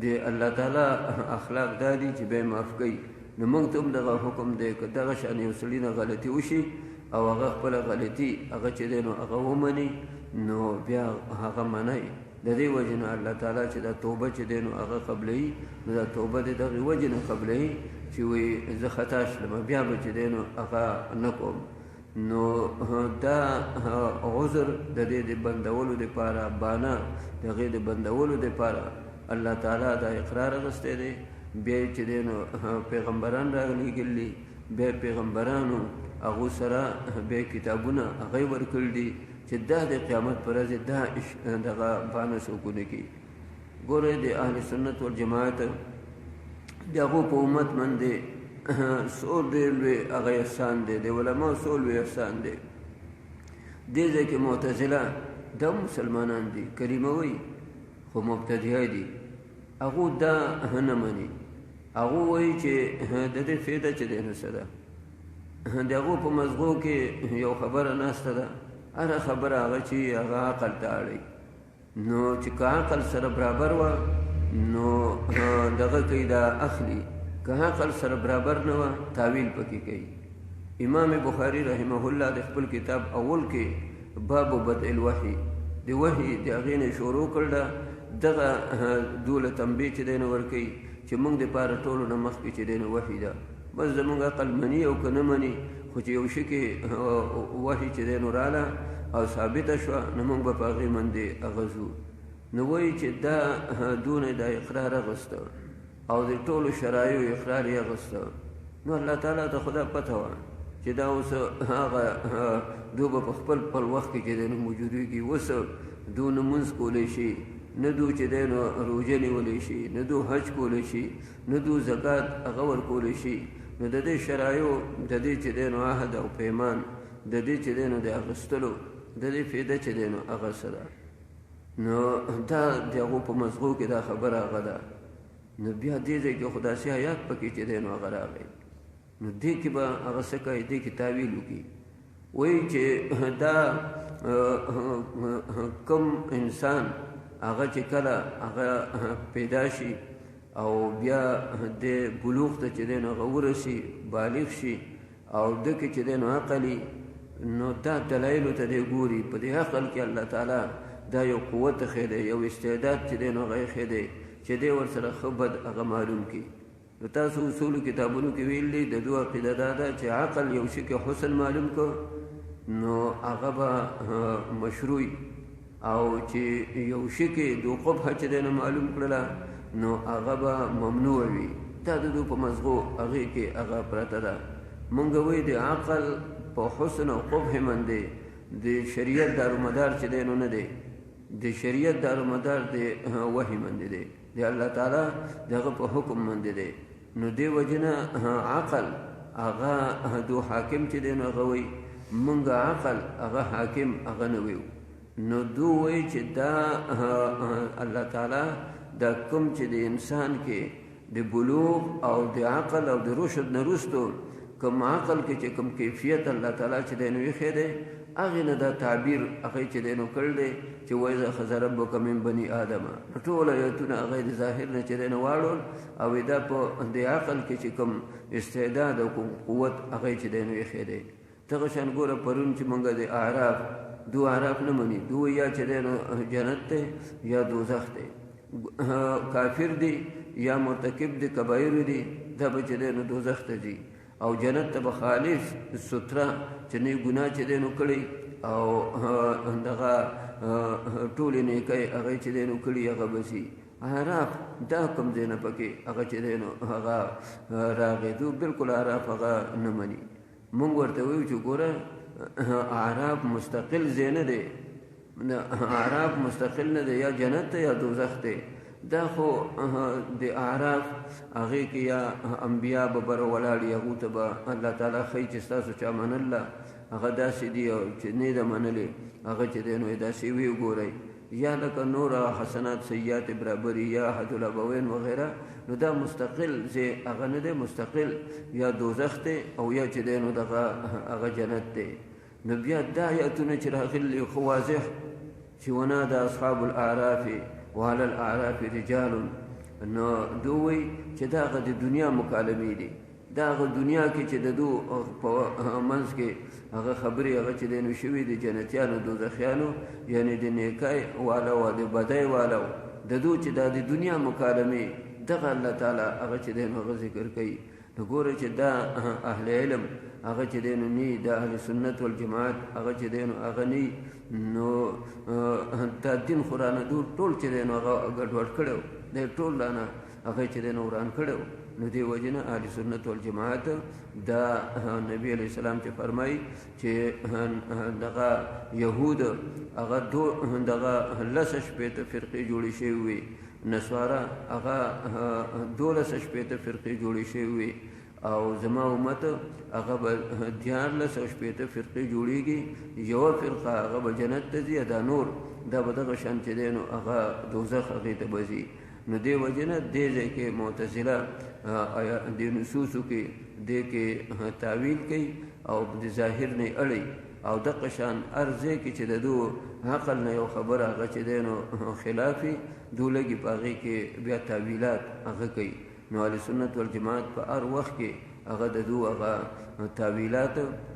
د الله تعالی اخلاق دا دي چې به معاف کوي. نو موږ ته هم دغه حکم دی که دغه شان یو سړي نه غلطي وشي او هغه خپله غلطي هغه چې دی نو هغه ومني نو بیا هغه منئ. د دې وجې نه الله تعالی چې دا توبه چې دی نو هغه قبلوي. نو دا توبه د دغې وجې نه قبلوي چې وایي زه خطا شلم بیا به چې دی نو هغه نه کوم. نو دا عذر د دې د بندولو دپاره بانه د هغې د بندولو دپاره الله تعالی دا اقرار اخیستی دی. بیا چې دی نو پیغمبران رالیږلي بیا پیغمبرانو هغو سره بیا کتابونه هغه یې ورکړي دي چې دا د قیامت پر ورځ دا دغه بانه څوک ونه کړي. ګورئ د اهل سنت والجماعت د هغو په امت باندې څو ډېر لوی هغه احسان دی د علماو څو لوی احسان دی. دې ځای کې معتزله دا مسلمانان دي کریمه وایي خو مبتدیه دي هغو دا نه مني. هغو وایي چې د دې فایده چې دی نو څه ده د هغو په مزغو کې یو خبره ناسته ده هره خبره هغه چې هغه عقل ته اړوي. نو چې که عقل سره برابر وه نو دغه کوي دا اخلي که عقل سره برابر نه وه تاویل پکې کوي. امام بخاري رحمه الله د خپل کتاب اول کې باب بدء الوحي د وحي د هغې نه شروع کړله. دغه دوله تنبیه چې دی نو ورکوي چې موږ دپاره ټولو نه مخکې چې دی نو وحي ده بس زموږ عقل مني او که نه مني خو چې یو شي کې وحي چې دی نو راله او ثابته شوه نو موږ به په هغې باندې هغه ځو. نو وایي چې دا دونه دا اقرار اخیسته او د ټولو شرایعو اقرار یې اخیسته. نو الله تعالی ته خدا پته وه چې دا اوس هغه دو به په خپل وخت کې چې دی نو موجودېږي. اوس دو نه لمونځ کولی شي نه دو چې دی نو روژه نیولی شي نه دو حج کولی شي نه دو زکات هغه ورکولی شي. نو د دې شرایعو د دې چې دی نو عهد او پیمان د دې چې دی نو د اخیستلو د دې فایده چې دی نو هغه څه ده. نو دا د هغو په مزغو کې دا خبره هغه ده. نو بیا دې ځای کې خو داسې آیات پکې چې دی نو هغه راغی. نو دې کې به هغه څه کوي دې کې تاویل وکړي وایي چې دا کوم انسان هغه چې کله هغه پیدا شي او بیا د بلوغ ته چې دی نو هغه ورسي بالغ شي او ده کې چې دی نو عقلي نو دا دلایلو ته دی ګوري په دې عقل کې الله تعالی دا یو قوت ښی دی یو استعداد چې دی نو هغه یې ښی دی چې دی ورسره ښه بد هغه معلوم کړي. نو تاسو اصولو کتابونو کې ویل دي د دوه عقیده دا ده چې عقل یو شي کې حسن معلوم کړ نو هغه به مشروع او چې یو شي کې د قبح چې دی نو معلوم کړله نو هغه به ممنوع وي. دا د دو په مزغو هغې کې هغه پرته ده. مونږ وایي د عقل په حسن او قبح باندې د شریعت دارومدار چې دی نو نه دی د شریعت دارومدار د وحي باندې دی د الله تعالی دغه په حکم باندې دی. نو دې وجې نه عقل هغه دو حاکم چې دی نو هغه وایي مونږ عقل هغه حاکم هغه نه ویو. نو دو وایي چې دا الله تعالی دا کوم چې د انسان کې د بلوغ او د عقل او د رشد نه وروستو کوم عقل کې چې کوم کیفیت الله تعالی چې دی نو ایښی دی هغې نه دا تعبیر هغه چې دی نو کړی دی چې وایذ اخذ ربک من بني آدمه. ټول ایتونه هغه د ظاهر نه چې دی نو واړول او دا په د عقل کې چې کوم استعداد او کوم قوت هغه چې دی نو ایښی دی. دغه شان ګوره پرون چې مونږ د اعراف دو اعراف نه مني دو یا چې دی نو جنت دی یا دوزخ دی کافر دی یا مرتکب دی کبایر دی دا به چې دی نو دوزخ ته ځي او جنت ته به خالص ستره چې نه ګناه چې دی نو کړی او دغه ټولې نیکۍ هغه چې دی نو کړي هغه به ځي اعراف دا کوم ځای نه پکې هغه چې دی نو هغه راغی دو بالکل اعراف هغه نه مني. مونږ ورته وایو چې ګوره اعراف مستقل ځای نه دی، اعراف مستقل نه دی، یا جنت ته یا دوزخ دی. دا خو د اعراف هغې کې یا انبیا به بر ولاړي هغو ته به الله تعالی ښایي چې ستاسو چا منله هغه داسې دي او چې نه ده منلې هغه چې دی نو داسې وی وګورئ، یا لکه نور حسنات سیئات برابري یا احد الابوین وغیره. نو دا مستقل ځای هغه نه دی، مستقل یا دوزخ دی او یا چې دی نو دغه هغه جنت دی. نو بیا دا آیاتونه چې راغلي خو واضح چې ونادى اصحاب الاعراف وعلى الاعراف رجال، نو دوی چې دا هغه د دنیا مکالمې دي، دا هغه دنیا کې چې د دو په منځ کې هغه خبرې هغه چې دی نو شوي د جنتیانو دوزخیانو، یعنی د نیکۍ والا او د بدۍ والا د دو چې دا د دنیا مکالمې دغه الله تعالی هغه چې دی نو هغه ذکر کوي. نو ګوره چې دا اهل علم هغه چې دی نو نی د اهل سنت والجماعت هغه چې دی نو هغه نی، نو دا دین قرآن ټول چې دی نو هغه ګډوډ کړی دی، ټول رانه هغه چې دی نو وران کړی. نو دی وجه نه اهل سنت والجماعت دا نبی علیہ السلام چې فرمایي چې دغه یهود هغه دغه 12 فرقې جوړې شوې وي، نصارا هغه 12 فرقې جوړې شوې وي، او زما امت هغه به 14 فرقې جوړېږي. یوه فرقه هغه به جنت ته ځي، دا نور دا به دغه شان چې دی نو هغه دوزخ هغې ته به ځي. نو دی وجه نه دې ځای کې معتزله د نصوصو کې دې کې تعویل کوي او د ظاهر نه اړوي، او دغه شان هر ځای کې چې د دو عقل نه یو خبره هغه چې دی نو خلافي دو لږې په هغې کې بیا تعویلات هغه کوي. نو اهل سنت والجماعت په هر وخت کې هغه د دو هغه تعویلات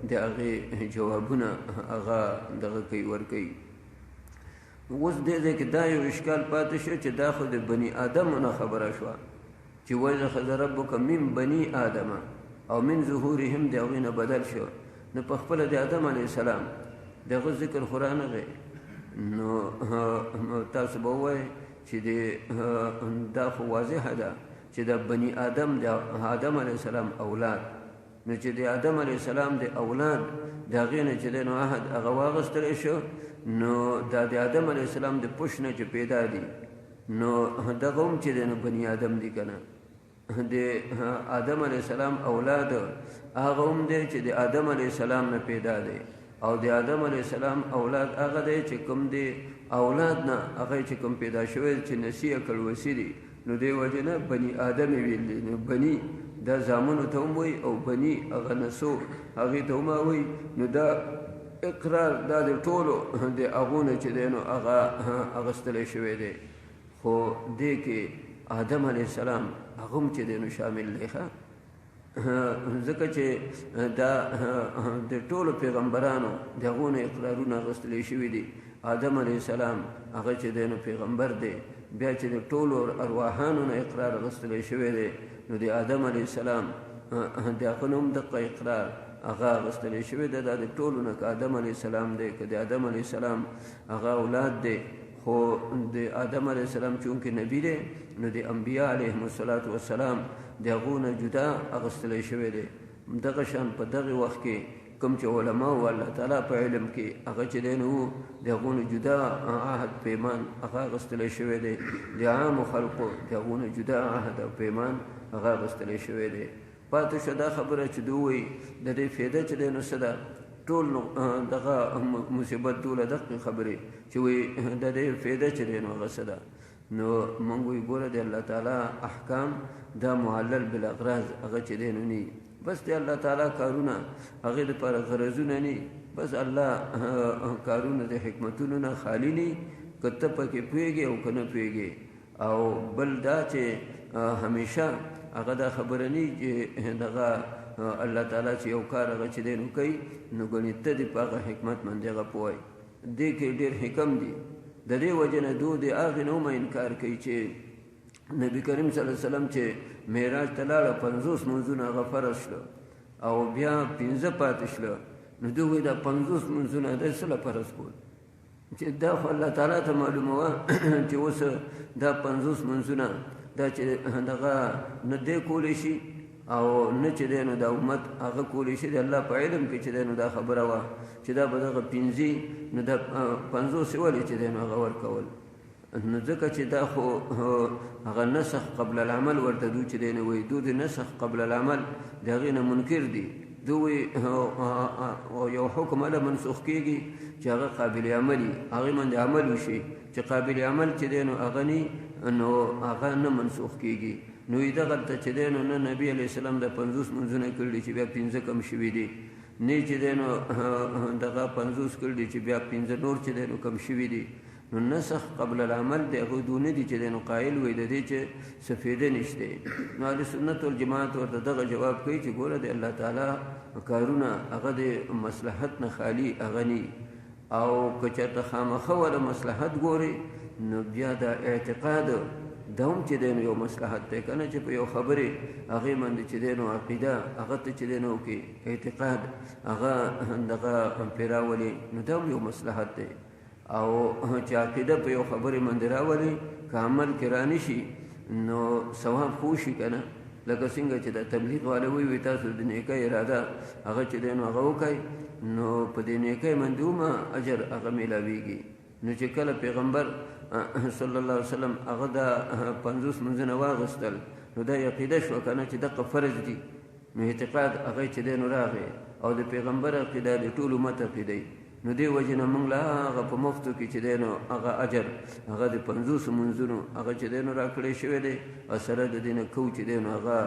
د هغې جوابونه هغه دغه کوي ورکوي. اوس دې ځای کې دا یو اشکال پاتې شو چې دا خو د بني آدم نه خبره شوه چې وإذ أخذ ربک من بني آدم او من ظهورهم د هغوی نه بدل شو. نو په خپله د آدم علیه السلام دغه ذکر خو رانغی، نو تاسو به ووایئ چې دا خو واضحه ده چې د بني آدم د آدم علیه السلام اولاد، نو چې د آدم علیه السلام د اولاد د هغې نه چې دی نو عهد هغه واغستلی شو، نو دا د آدم علیه السلام د پوش نه چې پیدا دي، نو دغه هم چې دی نو بني آدم دي که نه، د آدم علیه السلام اولاد هغه هم دی چې د آدم علیه السلام نه پیدا دی، او د آدم علیه السلام اولاد هغه دی چې کوم دی اولاد نه هغه چې کوم پیدا شوی چې نسی کړوسی دي. نو دی وجه نه بني آدم ویل دي، نو بني دا زامنو ته هم وایي او بني هغه نسو هغې ته هم وایي. نو دا اقرار دا د ټولو د هغو نه چې دی نو هغه اخیستلی شوی دی، خو دې کې آدم علیه السلام هغه هم چې دی نو شامل دی ښه، ځکه چې دا د ټولو پیغمبرانو د هغو نه اقرارونه اخیستلی شوي دي. آدم علیه السلام هغه چې دی نو پیغمبر دی، بیا چې د ټولو ارواحانو نه اقرار اخیستلی شوی دی، نو د آدم علیه السلام د هغه نه هم دقه اقرار هغه اخیستلی شوی دی. دا د ټولو نه که آدم علیه السلام دی که د آدم علیه السلام هغه اولاد دی، خو د آدم علیه السلام چونکې نبی دی، نو د انبیا علیهم السلام د هغو نه جدا اخیستلی شوی دی. دغه شان په دغه وخت کې کوم چې علما و الله تعالی په علم کې هغه چې دی نو د هغو نه جدا عهد پیمان هغه اخیستلی شوی دی، د عامو خلقو د هغو نه جدا عهد او پیمان هغه اخیستلی شوی دی. پاتې شو دا خبره چې دوی وایي د دې فایده چې دی نو څه ده، ټول دغه مصیبت دوله دقې خبرې چې وایي د دې فایده چې دی نو هغه څه ده. نو مونږ وایي ګوره د الله تعالی احکام دا معلل بالاغراض هغه چې دی نو نی، بس د الله تعالی کارونه هغې دپاره غرضونه نی، بس الله کارونه د حکمتونو نه خالی نی، که ته پکې پوهېږې او که نه پوهېږې. او بل دا چې همیشه هغه دا خبره نی چې دغه الله تعالی چې یو کار هغه چې دی نو کوي، نو ګنې ته دې په هغه حکمت باندې هغه پوهی. دې کې ډېر حکم دي، د دې وجه نه دو د هغې نه هم انکار کوي چې نبی کریم صلی الله علیه وسلم چې معراج ته لاړه 50 منځونه هغه فرض شله او بیا 15 پاتې شله، نو دوی وایي دا 50 منځونه دی څه له فرض کول، چې دا خو الله تعالی ته معلومه وه چې اوس دا 50 منځونه دا چې دغه نه دی کولی شي او نه چې دی نو دا امت هغه کولی شي د الله په علم کې چې دی نو دا خبره وه چې دا به دغه 5 نو دا 50 ولې چې دی نو هغه ورکول نو ځکه چې دا خو هغه نسخ قبل العمل ورته دو چې دی نو وایي دو د نسخ قبل العمل د هغې نه منکر دي دوی یو حکم هله منسوخ کېږي چې هغه قابل عملي هغې باندې عمل وشي چې قابل عمل چې دی نو هغه نو هغه نه منسوخ کېږي نو دغلته چې دی نو نه نبي علیه السلام د 50 منځونه کړي چې بیا 15 کم شوي دي نه چې دی نو دغه 50 کړي چې بیا 15 نور چې دی نو کم شوي دي نو نسخ قبل العمل د هغوی دونه دي چې دی نو قایل وایي د دې چې څه فایده نشته نو اهل سنت والجماعت ورته دغه جواب کوي چې ګوره د الله تعالی کارونه هغه د مصلحت نه خالي هغه نه او که چېرته خامخه وله مصلحت ګوري نو بیا د اعتقاد دا هم چې دی نو یو مصلحت دی که نه چې په یو خبرې هغې باندې چې دی نو عقیده هغه ته چې دی نو کې اعتقاد هغه دغه پرې راولي نو دا هم یو مصلحت دی او چې عقیده په یو خبرې باندې راولي که عمل کې رانه شي نو ثواب خو شي که نه لکه څنګه چې د تبلیغ والا وایي تاسو د نیکۍ اراده هغه چې دی نو هغه وکئ نو په دې نیکۍ باندې هم اجر هغه میلاویږي نو چې کله پیغمبر صلی الله علیه وسلم هغه د 50 منځونه واغوستل نو دا عقیده شوه که نه چې دغه فرض دي نو اعتقاد هغه چې دی نو راغی او د پیغمبر عقیده د ټول امت عقیده نو دې وجې نه موږ له هغه په مفتو کې چې دی نو هغه اجر هغه د 50 منځونو هغه چې دی نو راکړی شوی دی او سره د دې نه کوو چې دی نو هغه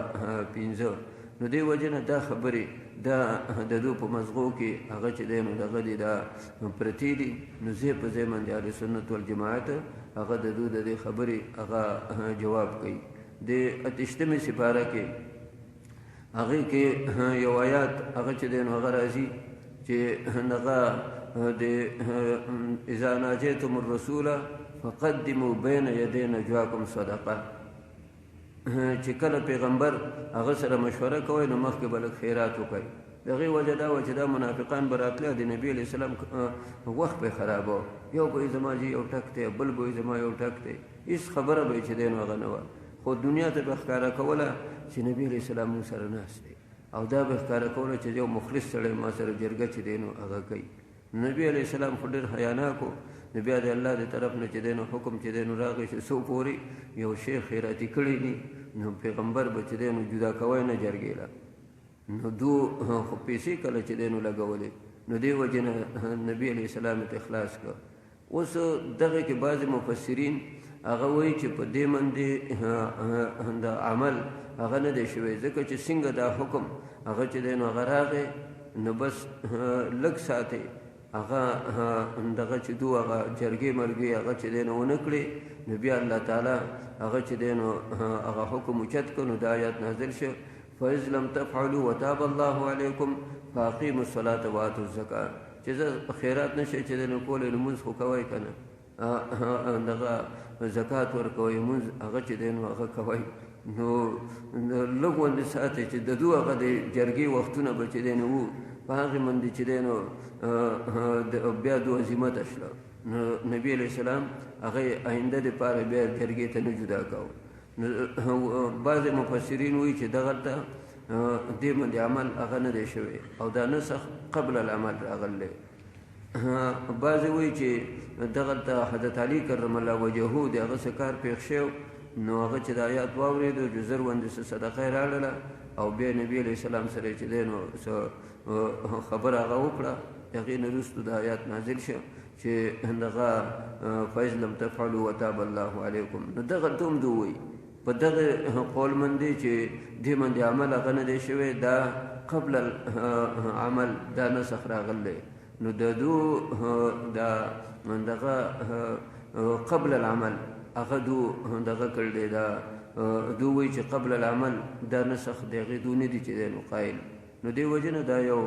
15 نو دې وجې نه دا خبرې دا د دو په مزغو کې هغه چې دی نو دغه دي دا پرتې دي نو ځای په ځای باندې اهل سنت والجماعت هغه د دو د دې خبرې هغه جواب کوي د 28مې سپاره کې هغې کې یو آیات هغه چې دی نو هغه راځي چې هغه د اذا ناجیتم الرسول فقدموا بین یدی نجواکم صدقه چې کله پیغمبر هغه سره مشوره کوي نو مخکې به لږ خیرات وکړي د هغې وجه دا وه چې دا منافقان به راتله د نبي علیه السلام وخت به یې خرابه یو به یې زما چې یو ټک دی بل به یې زما یو ټک دی هېڅ خبره به یې چې دی نو هغه نه وه خو دنیا ته به ښکاره کوله چې نبي علیه السلام موږ سره ناست دی او دا به ښکاره کوله چې یو مخلص سړی ما سره جرګه چې دی نو هغه کوي نبی علیه السلام خو ډېر حیاناک و نو بیا د الله د طرف نه چې دی نو حکم چې دی نو راغی چې څو پورې یو شی خیراتي کړي دي نو پیغمبر به چې دی نو جدا کوی نه جرګې له نو دو خو پیسې کله چې دی نو لګولې نو دې وجې نه نبي علیه السلام ته اخلاص کړه اوس دغه کې بعضې مفسرین هغه وایي چې په دې باندې د عمل هغه نه دی شوی ځکه چې څنګه دا حکم هغه چې دی نو هغه راغی نو بس لږ ساتئ هغه دغه چې دو هغه جرګې مرګې هغه چې دی نو ونه کړې نو بیا الله تعالی هغه چې دی نو هغه حکم اوچت کړ نو دا آیات نازل شو فإذ لم تفعلوا وتاب الله علیکم فاقیموا الصلاة وآتوا الزکاة چې زه خیرات نشئ چې دی نو کولی لمونځ خو کوئ که نه دغه زکات ورکوئ لمونځ هغه چې دی نو هغه کوئ نو لږ غوندې ساتئ چې د دو هغه د جرګې وختونه به چې دی نو وو په هغې باندې چې دی نو بیا دو عظیمته شله نو نبي علیه السلام هغه آینده دپاره بیا جرګې ته نه جدا کوو نو بعضې مفسرین وایي چې دغلته دې باندې عمل هغه نه دی شوی او دا نسخ قبل العمل راغلی بعضې وایي چې دغلته حضرت علي کرم الله وجهه د هغه څه کار پېښ شوی نو هغه چې د آیات واورېدو چې زر غوندې څه صدقه یې راړله او بیا نبي علیه السلام سره چې دی نو خبره هغه وکړه هغې نه وروستو د آیات نازل شو چې دغه فإذ لم تفعلوا وتاب الله علیکم نو دغلته هم دو وایي په دغه قول باندې چې دې باندې عمل هغه نه دی شوی دا قبل عمل دا نسخ راغلی نو د دو دغه قبل العمل هغه دو دغه کړ دی دا دو وایي چې قبل العمل دا نسخ د هغې دو نه دي چې دی نو قایل نو دې وجه نه دا یو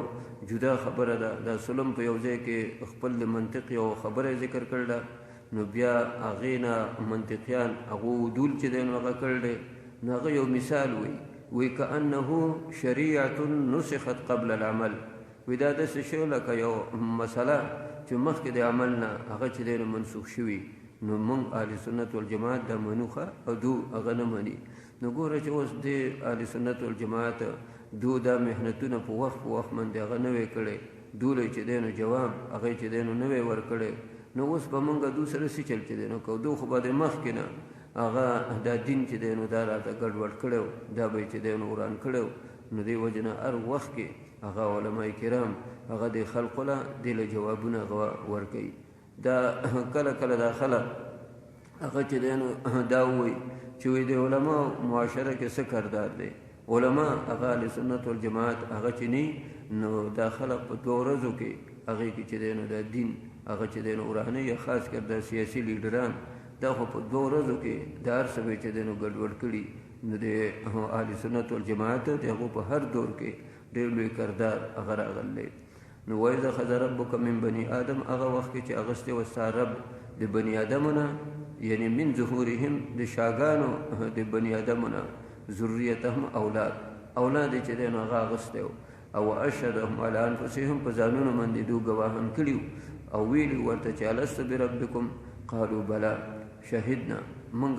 جدا خبره ده دا سلم په یو ځای کې خپل د منطق یو خبره ذکر کړل نو بیا هغې نه منطقیان هغو ودول چې دی نو هغه کړ دی نو هغه یو مثال وی کأنه شریعة نسخت قبل العمل وی دا داسې شی لکه یو مسله چې مخکې د عمل نه هغه چې دی نو منسوخ شوي نو موږ اهل سنت والجماعت دا منوخه او دو هغه نه مني. نو ګوره چې اوس د اهل سنت والجماعت دو دا محنتونه په وخت باندې هغه نه وی کړی، دوله چې دی نو جواب هغه چې دی نو نه وی ورکړی. نو اوس به موږ دو سره څه چل چې دی نو کو دو خو به د مخکې نه هغه دا دین چې دی نو دا راته ګډوډ کړی و، دا به چې دی نو وران کړی و. نو دې وجه نه هر وخت کې هغه علماء کرام هغه د خلقو له دې له جوابونه هغه ورکوي. دا کله کله دا خلک هغه چې دی نو دا وایي چې وایي د علماء معاشره کې څه کردار دی. علماء هغه اهل سنت والجماعت هغه چې نی نو دا خلق په 2 ورځو کې هغه کې چې دی نو دا دین هغه چې دی نو ورانه یا خاص کر د سیاسي لیډران دا خو په 2 ورځو کې دا هر څه به چې دی نو ګډوډ کړي. نو د اهل سنت والجماعت د هغو په هر دور کې ډېر لوی کردار هغه راغلی. نو وایذا خذ ربک من بني آدم هغه وخت کې چې اغستی و ستا رب د بني آدمونه یعنی من ظهورهم د شاګانو د بني آدمونه ذریتهم اولاد چې دی نو هغه اغستی و او اشهدهم علی انفسهم په ځانونو باندې دو ګواهان کړي او ویلي ورته چې الست بربکم قالوا بلا شهدنا موږ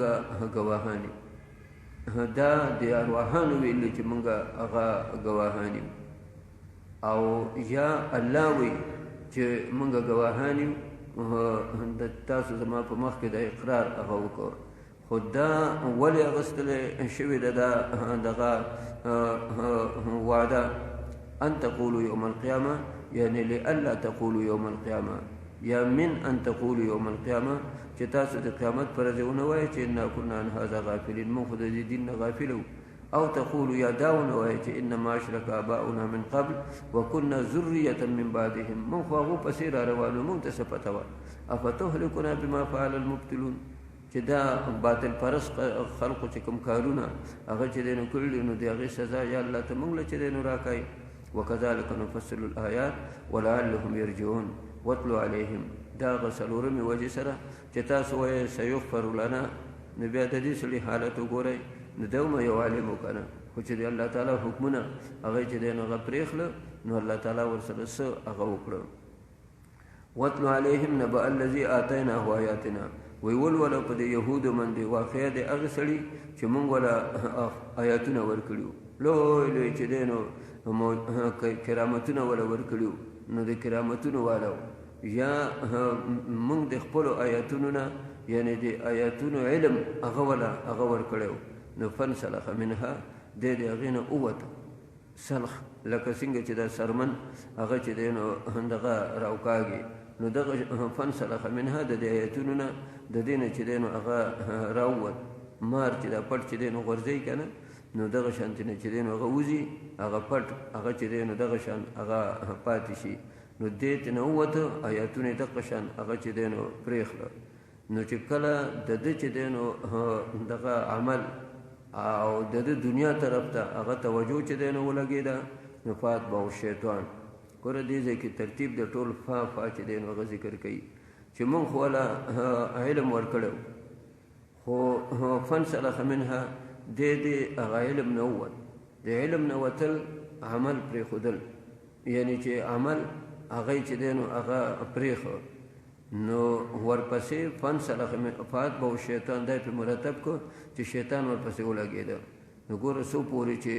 ګواهان دا د ارواحانو ویلي چې موږ هغه ګواهان او یا الله وی چې موږ ګواهان د تاسو زما په مخ کې د اقرار هغه وکړ. خو دا ولې اغوستلی شوې ده دغه وعده ان تقولوا یوم القیامه یعنې لئلا تقولوا یوم القیامه یا من ان تقولوا یوم القیامه چې تاسو د قیامت پر ورځ ونه وایئ چې انا کنا عن هذا غافلین موږ خو د دې دین نه غافل وو. او تقولوا یا دا ونه وایئ چې انما اشرک آباؤنا من قبل وکنا ذریة من بعدهم موږ خو هغو پسې را روانو موږ ته څه پته وه. افتهلکنا بما فعل المبطلون چې دا باطل پرست خلقو چې کوم کارونه هغه چې دی نو کړي دي نو د هغې سزا یا الله ته موږ له چې دی نو راکوي. وکذلک نفصل الآیات ولعلهم یرجعون واتلو علیهم دا هغه څلورمې وجې سره چې تاسو وایئ سیغفر لنا نو بیا د دې سړي حالت وګورئ نو ده هم یو عالم وکنه خو چې د الله تعالی حکمونه هغه چې دی نو هغه پرېښله نو الله تعالی ورسره څه هغه وکړه. واتلو علیهم نبأ الذي آتیناه آیاتنا وی ولوله په د یهودو باندې واقعه د هغه سړي چې موږ وله آیاتونه ورکړي لوی لوی چې دی نو کرامتونه وله ورکړي نو د کرامتونو والا یا موږ د خپلو آیاتونو نه یعنې د آیاتونو علم هغه وله هغه ورکړی نو فنسلخ منها دی د هغې نه ووته سلخ لکه څنګه چې دا سرمن هغه چې دی نو دغه راوکاږي نو دغه فنسلخ منها د دې آیتونو نه د دې نه چې دی نو هغه راووت مار چې دا پټ چې دی نو غورځوي که نه نو دغه شانتې نه چې دی نو هغه وځي هغه پټ هغه چې دی نو دغه شان هغه پاتې شي نو دې ته نه ووته آیاتونه یې دغه شان هغه چې دی نو پرېښله. نو چې کله د ده چې دی نو دغه عمل او د ده دنیا طرف ته هغه توجه چې دی نو ولګېده نو فات به شیطان ګوره دې ځای کې ترتیب د ټول فا چې دی نو هغه ذکر کوي چې مونږ خو والا علم ورکړی خو فنسلخ منها دې هغه علم نه ووت د علم نه وتل عمل پرېښودل یعنی چې عمل هغه چې دی نو هغه پرېښه نو ورپسې فنسلخ فات به شیطان دی پرې مرتب کړو چې شیطان ورپسې ولګېده. نو ګوره څو پورې چې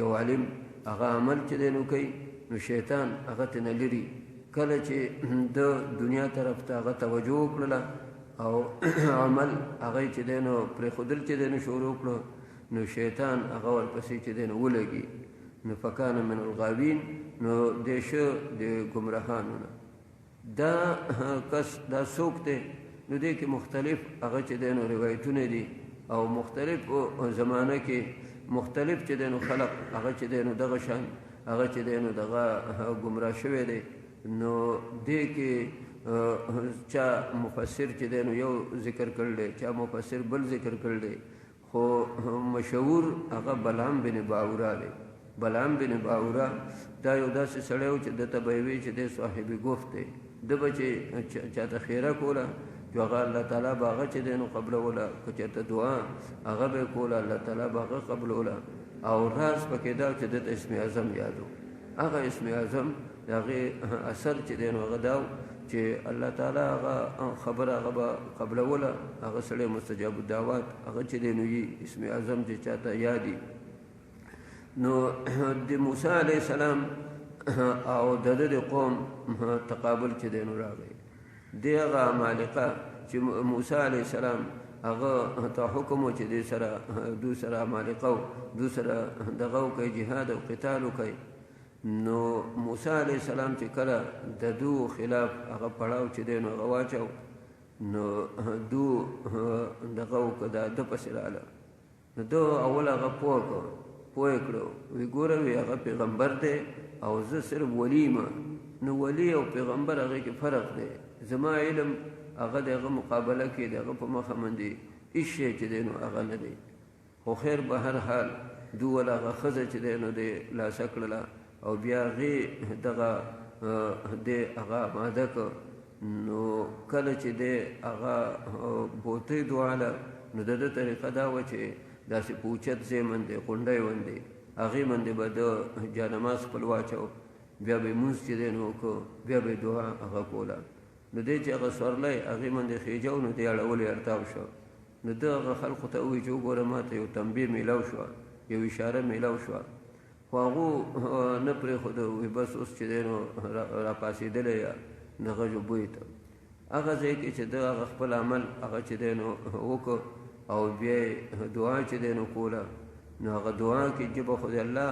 یو عالم هغه عمل چې دی نو کوي نو شیطان هغه ترې لري کله چې د دنیا طرف ته هغه توجه وکړله او عمل هغه چې دی نو پرېښودل چې دی نو شروع کړو نو شیطان هغه ورپسې چې دی نو ولګي نو فکان من الغاوین نو دی شه د ګمراهانو نه. دا کس دا څوک دی نو دې کې مختلف هغه چې دی نو روایتونه دي او مختلف زمانه کې مختلف چې دی نو خلق هغه چې دی نو دغه شان هغه چې دی نو دغه ګمراه شوی دی. نو دې کې چا مفسر چې دی نو یو ذکر کړل دی چا مفسر بل ذکر کړل دی خو مشهور هغه بلعام بن باورا دی. بلعام بن باورا دا یو داسې سړی و چې دته به یې وي چې دی صاحب گفت دی ده به چې چاته خیره کوله چې هغه الله تعالی به هغه چې دی نو قبلوله که چېرته دعا هغه به یې کوله الله تعالی به هغه قبلوله او راز پکې دا چې دته اسم اعظم یادو هغه اسم اعظم د هغې اثر چې دی نو هغه دا و چې الله تعالی هغه خبره هغه قبلوله هغه سړی مستجاب الدعوات هغه چې دی نو اسم اعظم چې چاته یادي نو د موسی علیه السلام او د قوم تقابل چې دی نو راغی دی هغه عمالقه چې موسی علیه السلام هغه ته حکم چې دی سره دو سره عمالقه دو سره دغه کوي جهاد او قتال کوي نو موسی علیه السلام چې کله د دو خلاف هغه پړاو چې دی نو هغه واچو نو دو دغه کدا د پسې رااله نو دو اول هغه پوه کړو وی ګوره وی هغه پیغمبر دی او زه صرف ولیم نو ولی او پیغمبر هغه کې فرق دی زما علم هغه دغه مقابله کې دغه په مخه باندې هیڅ شی چې دی نو هغه نه دی خو خیر به هر حال دو ولا هغه ښځه چې دی نو دی لاسه کړله او بیا هغې دغه دی هغه ماده که نو کله چې دی هغه بوتۍ دواله نو د ده طریقه دا وه چې داسې په اوچت ځای باندې غونډۍ باندې هغې باندې به د جانماز خپل واچو بیا به یې لمونځ چې دی نو وکړو بیا به یې دعا هغه کوله نو دی چې هغه سورلی هغې باندې خېجو نو دی اړولې ارتاو شو نو ده هغه خلقو ته ووایي چې وګوره ما ته یو تنبیه میلاو شوه یو اشاره میلاو شوه خو هغو نه پرېښوده وایي بس اوس چې دی نو راپاڅېدلی یا دغه جو بوی ته هغه ځای کې چې ده هغه خپل عمل هغه چې دی نو وکړو او بیا یې دعا چې دی نو کوله نو هغه دعا کې جبه خو د الله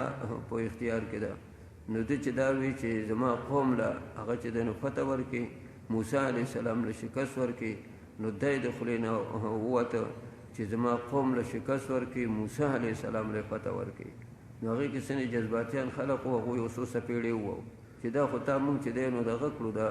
په اختیار کې ده نو ده چې دا وی چې زما قوم له هغه چې دی نو فتح ورکړي موسی علیه السلام له شکست ورکړي نو دی د خولې نه ووته چې زما قوم له شکست ورکړي موسی علیه السلام له فتح ورکړي نو هغې کې ځینې جذباتیان خلق وو هغوی یو څو څپېړې ووو چې دا خو تا مونږ چې دی نو دغه کړو دا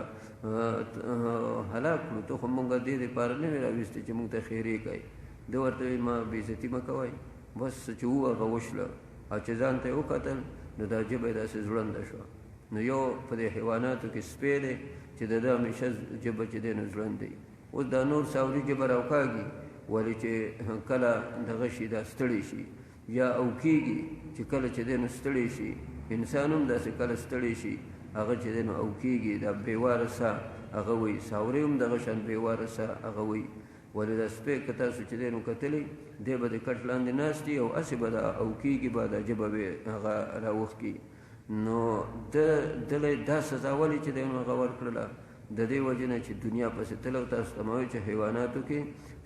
هلاک کړو ته خو مونږ دې دپاره نه وې راویستې چې مونږ ته خیرې کوي ده ورته وایي ما بېعزتي مه کوئ بس چې وو هغه وشله او چې ځان ته یې وکتل نو دا ژبه یې داسې زړنده شوه نو یو په دې حیواناتو کې سپی دی چې د ده همیشه ژبه چې دی نو زړند دی اوس دا نور ساوري ژبه راوکاږي ولې چې کله دغه شي دا ستړی شي یا اوکیږي چې کله چې دی نو ستړی شي انسان هم داسې کله ستړی شي هغه چې دی نو اوکیږي دا بېواره سا هغه وایي ساوري هم دغه شان بېواره سا هغه وایي ولې دا سپی که تاسو چې دی نو کتلی دی به د کټ لاندې ناست وي او هسې به دا اوکیږي به دا ژبه به هغه راوښکي نو دله دا سزا ولې چې دی نو هغه ورکړله د دې وجې نه چې دنیا پسې تلو تاسو ته ما چې حیواناتو کې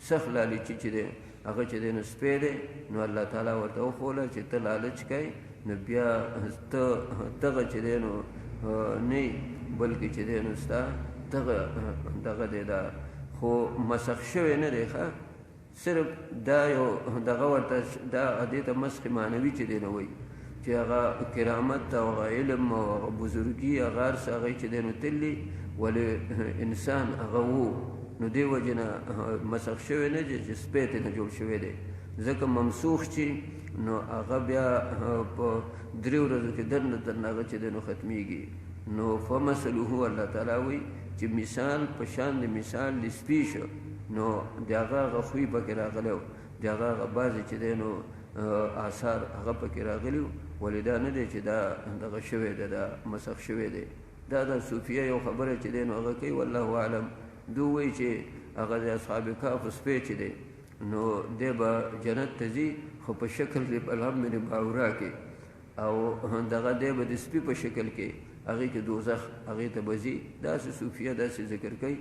سخت لالچي چې دی هغه چې دی نو سپی دی نو الله تعالی ورته وښوله چې ته لالچ کوې نو بیا ته دغه چې دی نو نه بلکې چې دی نو ستا دغه دی دا خو مسخ شوی نه دی ښه صرف دا یو دغه ورته دا دې ته مسخ معنوي چې دی نه وایي چې هغه کرامت او هغه علم او هغه بزرګي هغه هر څه هغه چې دی نو تلي ولې انسان هغه وو نو دې وجې نه مسخ شوی نه دی چې سپی ترې نه جوړ شوی دی ځکه ممسوخ چې نو هغه بیا په 3 ورځو کې درنه هغه چې دی نو ختمیږي نو فمثله الله تعالی وایي چې مثال په شان د مثال د سپي شو نو د هغه خوی پکې راغلی و د هغه بعضې چې دی نو آثار هغه پکې راغلي و ولې دا نه دی چې دا دغه شوی دی دا مسخ شوی دی دا د صوفیه یو خبره چې دی نو هغه کوي والله اعلم دو وایي چې هغه د اصحاب کهف سپی چې دی نو دی به جنت ته ځي خو په شکل د الهم د باورا کې او دغه دی به د سپي په شکل کې هغې کې دوزخ هغې ته به ځي داسې صوفیه داسې ذکر کوي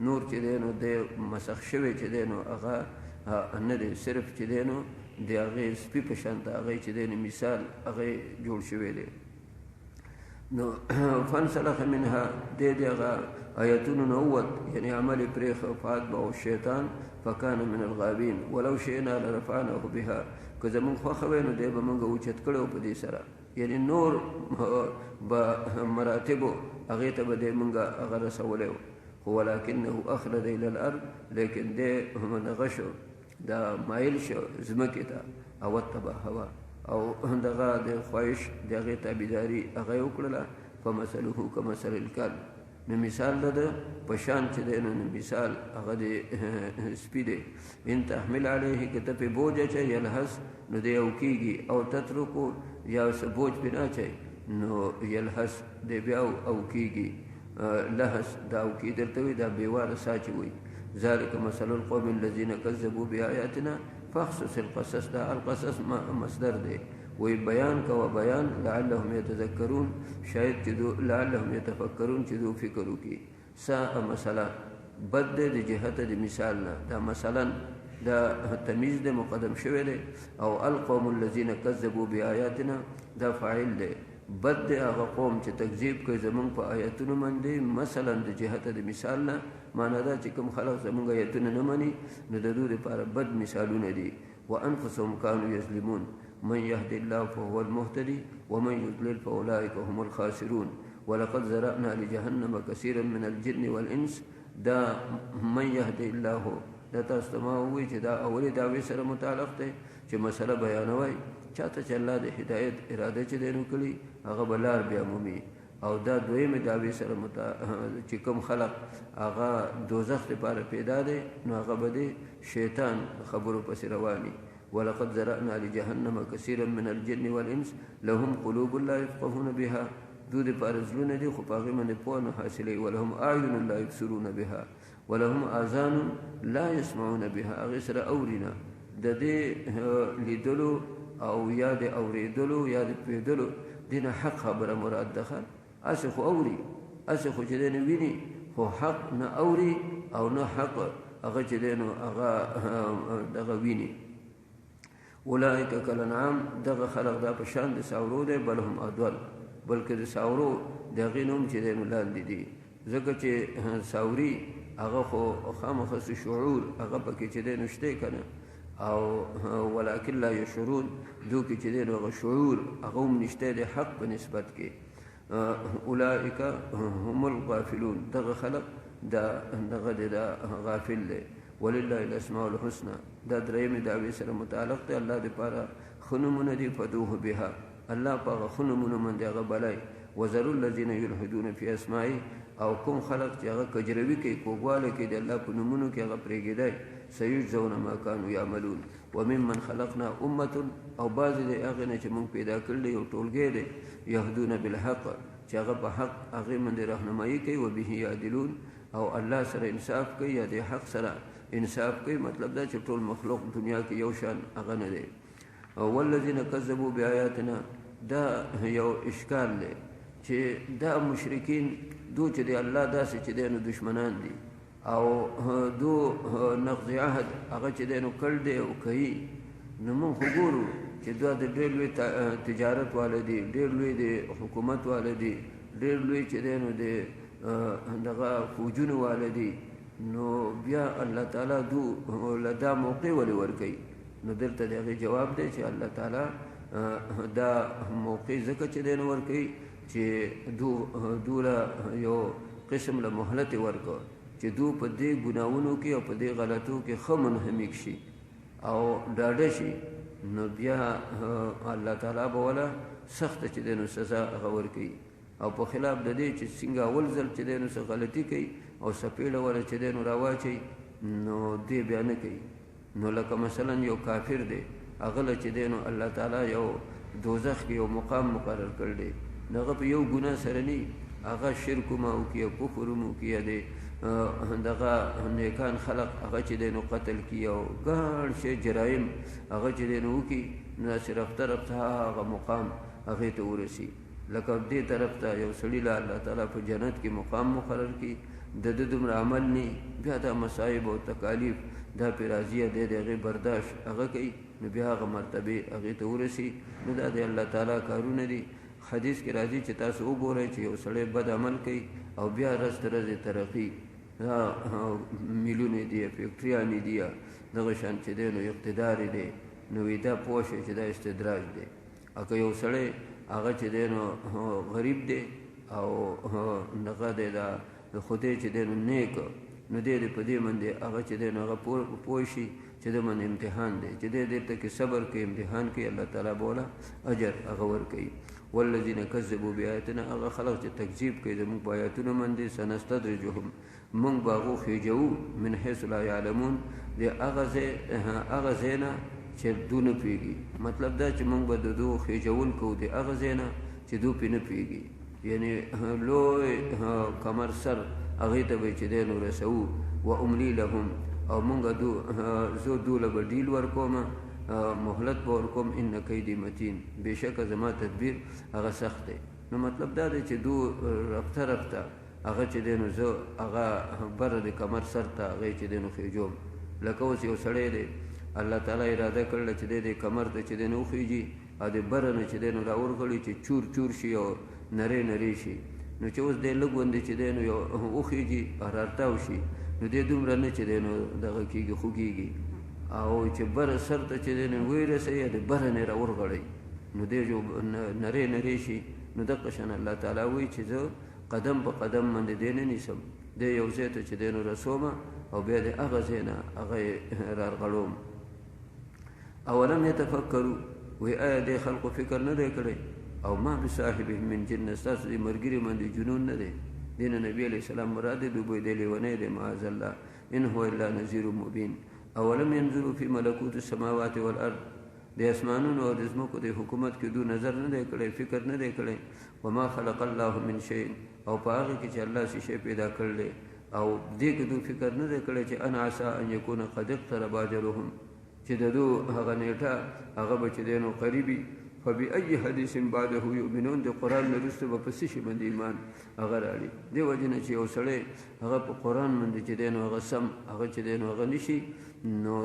نور چې دی نو دی مسخ شوی چې دی نو هغه نه دی صرف چې دی نو د هغې سپي په شان ته هغې چې دی نو مثال هغې جوړ شوی دی نو فانسلخ منها دی هغه آیتونو نه ووت یعنې عمل یې پرېښه فاتبعه الشیطان فکان من الغابین ولو شئنا لرفعناه بها که زمونږ خوښه وی نو دی به مونږ اوچت کړی و په دې سره یعنې نور به مراتبو هغې ته به دی مونږ هغه رسولی و خو ولکنه اخلد الی الارض لیکن دی دغه شو دا مایل شو ځمکې ته او اتبع هوا او دغه د خواهش د هغې تابعداري هغه یې وکړله فمثله کمثل الکلب نو مثال ده په شان چې دی نو مثال هغه د سپي دی ان تحمل علیه که ته پې بوج اچوي یلهث نو دی اوکیږي او تترکو یا څه بوج پې نه اچوي نو یلهث دی بیا اوکیږي لحظ دا او کې درته وي دا بیواره ساچي وي ذلك مثل القوم الذين كذبوا بآياتنا فاخصص القصص دا القصص مصدر دی وی بیان کوا بیان لعلهم يتذكرون شاید چې لعلهم يتفکرون چې دو فکر وکړي ساء مثلا بد د جهت د مثال نه دا مثلا دا تمیز د مقدم شوی دی او القوم الذين كذبوا بآياتنا دا فاعل دی بد د هغه قوم چې تکذیب کوي زمونږ په آیاتونو باندې مثلا د جهت د مثال نه معنا دا چې کوم خلک زمونږ آیاتونه نه مني نو د دوی لپاره بد مثالونه دي وانفسهم كانوا يظلمون من يهد الله فهو المهتدي ومن يضلل فاولئك هم الخاسرون ولقد زرعنا لجهنم كثيرا من الجن والانس دا من يهد الله دا تاسو ما وی چې دا اولی دعوی سره متعلق دی چې مسله بیانوي چاته چې الله د هدایت اراده چې دینو کړي هغه بلار بیا مومي او دا دویمه دعوی سره چې کوم خلق هغه دوزخ لپاره پیدا دي نو هغه به شیطان خبرو پس رواني ولقد زرعنا لجهنم كثيرا من الجن والانس لهم قلوب لا يفقهون بها دود پارزلونه دي خو پاغه من په نه حاصلې ولهم اعين لا يبصرون بها ولهم اذان لا يسمعون بها غسر اورنا د دې لیدلو او یاد اوریدلو یاد پیدلو دینه حق خبره مراد ده اسخ اوري اسخ چې دین ویني خو حق نه اوري او نه حق هغه چې دین هغه دغه ویني اولئک کالانعام دغه خلق دا په شان د ساورو دی بل هم اضل بلکې د ساورو دغه نوم چې دین لاندې دي ځکه چې ساوري هغه خو خامخ شعور هغه پکې چې دین شته کنه او ولکن لا یشعرون دو کې چې دغه شعور هغه هم نشته د حق په نسبت کې اولئک هم الغافلون دغه خلق دغه غافل دی ولله الاسماء الحسنى دا درېمه دعوی سره متعلق دی الله دې پاره خنمونه دی فدوه بها الله پاره خنمونه من دی هغه بلای وذروا الذين يلحدون في اسمائه او کوم خلق چې هغه کجروي کوي کوواله کې د الله په نومونو کې هغه پرېږدي سيجزون ما كانوا يعملون وممن خلقنا امه او بعض دې هغه نه چې موږ پیدا کړل یو ټولګی دی يهدون بالحق چې هغه په حق هغه من راهنمایي کوي او به يعدلون او الله سره انصاف کوي یا د حق سره انصاف کوي مطلب دا چې ټول مخلوق دنیا کې یو شان هغه نه دی او والذین کذبوا بآیاتنا دا یو اشکال دی چې دا مشرکین دو چې دی الله داسې چې دی نو دشمنان دي او دو نقض عهد هغه چې دی نو کړ دی او کوي نو موږ ګورو چې دا د ډېر لوی تجارت والدي ډېر لوی د حکومت والدي ډېر لوی چې دی نو د دغه فوجونو والدي نو بیا الله تعالی دو لدا موقع ولې ورکي نو دلته دغه جواب دی چې الله تعالی دا موقع ځکه چې دی نو ورکي چې دوله یو قسم له مهلت ورکو چې دو په دې ګناونو کې او په دې غلطو کې خمن همیک شي او ډاډه شي نو بیا الله تعالی به ولا سخت چې دینو سزا غور کوي او په خلاف د دې چې څنګه اول ځل چې دینو څه غلطي کوي او سپېړه ولا چې دینو راواچي نو دې بیا نه کوي نو لکه مثلا یو کافر دی هغه چې دینو الله تعالی یو دوزخ کې یو مقام مقرر کړ دی دغه په یو ګناه سره نه هغه شرک مو کوي کفر مو کوي دی دغه نیکان خلق هغه چې دینو قتل کوي او ګڼ شي جرایم هغه چې دینو کوي نو صرف طرف ته هغه مقام هغه ته ورسي لکه دې طرف ته یو سړی له الله تعالی په جنت کې مقام مقرر کی د دې دومره عمل نه بیا د مصائب او تکالیف دا په راضیه د دې برداشت هغه کوي نو بیا هغه مرتبه هغه ته ورسي نو دا د الله تعالی کارونه دي حدیث کې راځي چې تاسو وګورئ چې یو سړی بد عمل کوي او بیا رز ترقی میلیونه دی فیکټریانې دی دغه شان چې دی نو اقتدار دی نو دا پوښي چې دا استدراج دی اګه یو سړی هغه چې دی نو غریب دی او هغه دی دا خدای چې دی نو نیک نو دی په دې باندې هغه چې دی نو هغه پوښي چې د من امتحان دی چې دې ته کې صبر کې امتحان کې الله تعالی بولا اجر هغه ور کوي والذین کذبوا بآیاتنا هغه خلق چې تکذیب کوي زموږ په آیاتونو باندې سنستدرجهم موږ باغو خېجو من حيث لا يعلمون دې هغه زینا چې دونه پیږي مطلب دا چې موږ به دو خېجول کو دې هغه زینا چې دو پینې پیږي یعنی لوی کمر سر هغې ته به چې دی نو رسوو و املی لهم او مونږ زه دوله به ډیل ورکوم مهلت به ورکوم ان کیدي متین بېشکه زما تدبیر هغه سخت دی. نو مطلب دا دی چې دو رفته رفته هغه چې دی نو زه هغه بره د کمر سر ته هغې چې دی نو خېجوم. لکه اوس یو سړی دی الله تعالی اراده کړله چې دی د کمر ته چې دی نو وخېږي او د بره نه چې دی نو راورغړي چې چور چور شي او نری نری شي. نو چې اوس دی لږ غوندې چې دی نو یو وخېږي رارتاو شي نو دی دومره نه چې دی نو دغه کېږي خوږېږي او چې بره سر ته چې دی نو ویرسوي یا د بره نه راورغړی نو دی جو نری نری شي. نو دقه شان الله تعالی وایي چې زه قدم په قدم باندې دی نه نیسم دی یو ځای ته چې دی نو رسومه او بیا د هغه ځای نه هغه یې رارغړوم. اولم یتفکروا وی آیا دی خلقو فکر نه دی کړی او ما بصاحبهم من جنه ستاسو د ملګري باندې جنون نه دی. دی نه نبي علیه السلام مراد دی دوی دی لیونی دی معاذ الله ان هو الا نذیر مبین. اولم ينظروا فی ملکوت السماوات والارض د اسمانونو او د ځمکو د حکومت کې دو نظر نه دی کړی فکر نه دی کړی وما خلق الله من شیء او په هغې کې چې الله څه شی پیدا کړلی او دې کې دو فکر نه دی کړی چې ان عسى ان یکون قد اقترب اجلهم چې د دو هغه نیټه هغه به چې دی نو قریبي فبأي حدیث بعده یؤمنون. د قرآن نه وروسته به په څه شي باندې ایمان هغه راړي. دې وجې نه چې یو سړی هغه په قرآن باندې چې دی نو هغه سم هغه چې دی نو هغه نشي نو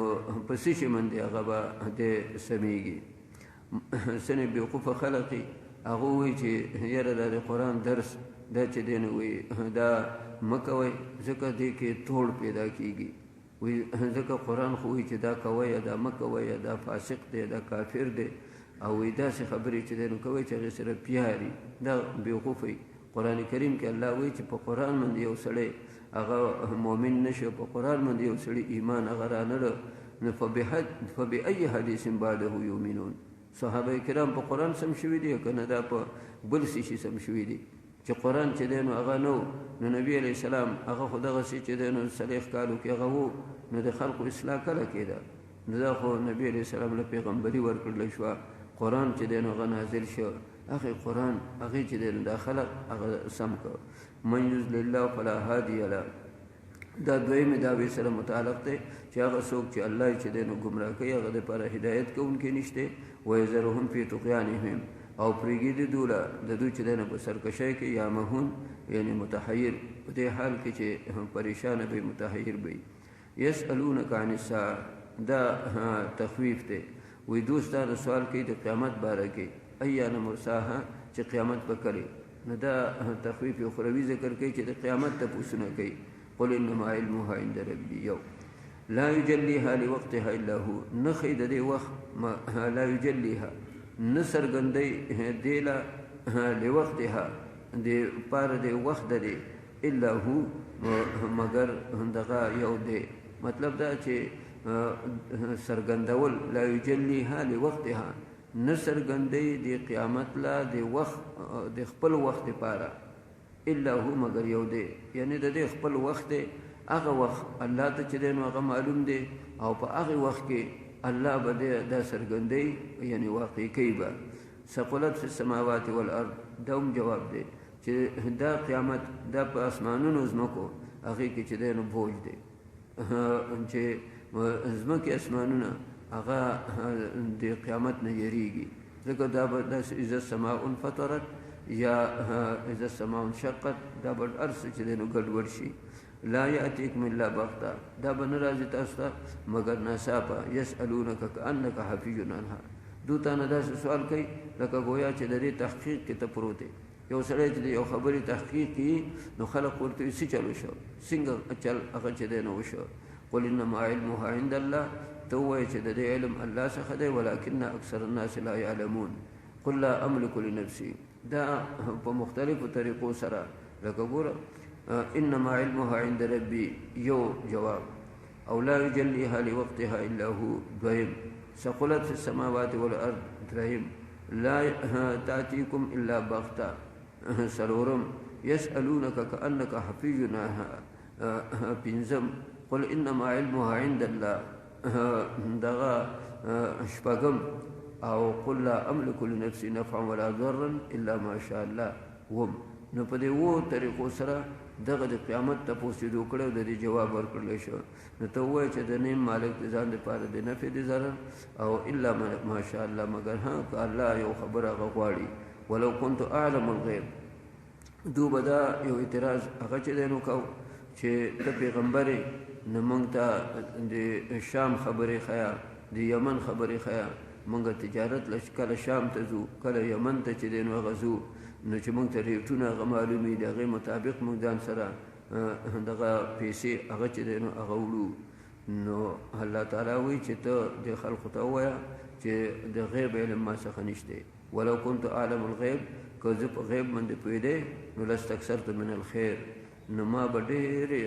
په څه شي باندې هغه به دی سمیږي. ځینې بېوقوفه خلق هغه وایي چې یاره دا د قرآن درس دا چې دی نو وایي دا مه کوئ ځکه دې کې توړ پیدا کېږي. وایي ځکه قرآن خو وایي چې دا کوئ یا دا مه کوئ یا دا فاسق دی دا کافر دی او وی داسې خبرې چې دی نو کوئ چې هغې سره پیاري دا بېوقوفه وي. قرآن کریم کې الله وایي چې په قرآن باندې یو سړی هغه مؤمن نشو په قرآن باندې یو سړی ایمان هغه رانړه نو فبأي حدیث بعده یؤمنون. صحابه کرام په قرآن سم شوي دي که نه دا په بل څه شي سم شوي دي چې قرآن چې دی نو هغه نو نبي علیه السلام هغه خو دغسې چې دی نو 40 کالو کې هغه و نو د خلقو اصلاح کله کېده نو دا خو نبي علیه السلام له پیغمبري ورکړلی شوه قرآن چې دی نو هغه نازل شو هغې قرآن هغې چې دی نو دا خلق هغه سم کړ. من یضلل الله فلا هادي له دا دویمې دعوې سره متعلق دی چې هغه څوک چې الله چې دی نو ګمراه کوي هغه دپاره هدایت کوونکی نشته. ویذرهم فی طغیانهم او پرېږدي دوله د دوی چې دی نو په سرکشۍ کې یا مهون یعنی متحیر په دې حال کې چې پریشانه به متحیر به. یسألونک عن الساعة دا تخویف دی. وی دوستانو سوال کوي د قیامت باره کې ایان مرساها چې قیامت به کړي نو دا تخویف اخروي ذکر کوي چې د قیامت تپوسونه کوي. قل انما علمها عند ربي یو لا یجلیها لوقتها الا هو نخی د دې وخت لا یجلیها نه څرګندوي دې له لوقتها د پاره د وخت د دې الا هو مگر دغه یو دی. مطلب دا چې سرګندول لا یجلیها لوقتها نه سرګندوي د قیامت لا د وخت د خپل وخت لپاره الا هو مگر یو دی یعنی د دې خپل وخت دی هغه وخت الله ته چې دی نو هغه معلوم دی او په هغې وخت کې الله به دا سرګندوي یعنی واقع کوي به. ثقلت فی السماوات والارض دا هم جواب دی چې دا قیامت دا په اسمانونو ځمکو هغې کې چې دی نو بوج دی چې ځمکې اسمانونه هغه د قیامت نه یریږي ځکه دا به داسې اذا السماء انفطرت یا اذا السماء انشقت دا به هر څه چې دی نو ګډوډ شي. لا یأتیکم الا بغته دا به نه راځي تاسو ته مګر ناڅاپه. یسألونک کأنک حفی عنها دو تا نه داسې سوال کوي لکه گویا چې د دې تحقیق کې ته پروت دی. یو سړی چې د یو خبرې تحقیق کوي نو خلق ورته وایي څه چل وشو څنګه چل هغه چې دی نو وشو. قل انما علمها عند الله ته ووایه چې د دې علم الله څخه دی ولکن اکثر الناس لا یعلمون. قل لا املک لنفسي دا په مختلفو طریقو سره لکه ګوره انما علمها عند ربي یو جواب او لا یجلیها لوقتها الا هو دویم. ثقلت في السماوات والارض درهم لا تأتيكم الا بغته سلورم. يسألونك كأنك حفي عنها پنځم. قل انما علمها عند الله دغه شپږم. او قل لا املك لنفسي نفعا ولا ضرا الا ما شاء الله نو په دې وو طریقو سره دغه د قیامت تپوس دې وکړی او د دې جواب ورکړلی شو. نو ته ووایه چې د نیم مالک د ځان دپاره د نفع د ضرر او الا ماشاء الله مګر که الله یو خبره هغه غواړي. ولو كنت اعلم الغیب دو به دا یو اعتراض هغه چې دی نو کو چې ته پیغمبر یې نو موږ ته د شام خبرې ښیه د یمن خبرې ښیه موږ تجارت کله شام ته ځو کله یمن ته چې دی نو هغه ځو نو چې موږ ته ریټونه هغه معلوم وي د هغې مطابق موږ ځان سره دغه پیسې هغه چې دی نو هغه وړو. نو الله تعالی وایي چې ته د خلقو ته ووایه چې د غیب علم ما څخه نشته. ولو كنت اعلم الغیب که زه په غیب باندې پوهېدی نو لاستکثرت من الخیر نو ما به ډېرې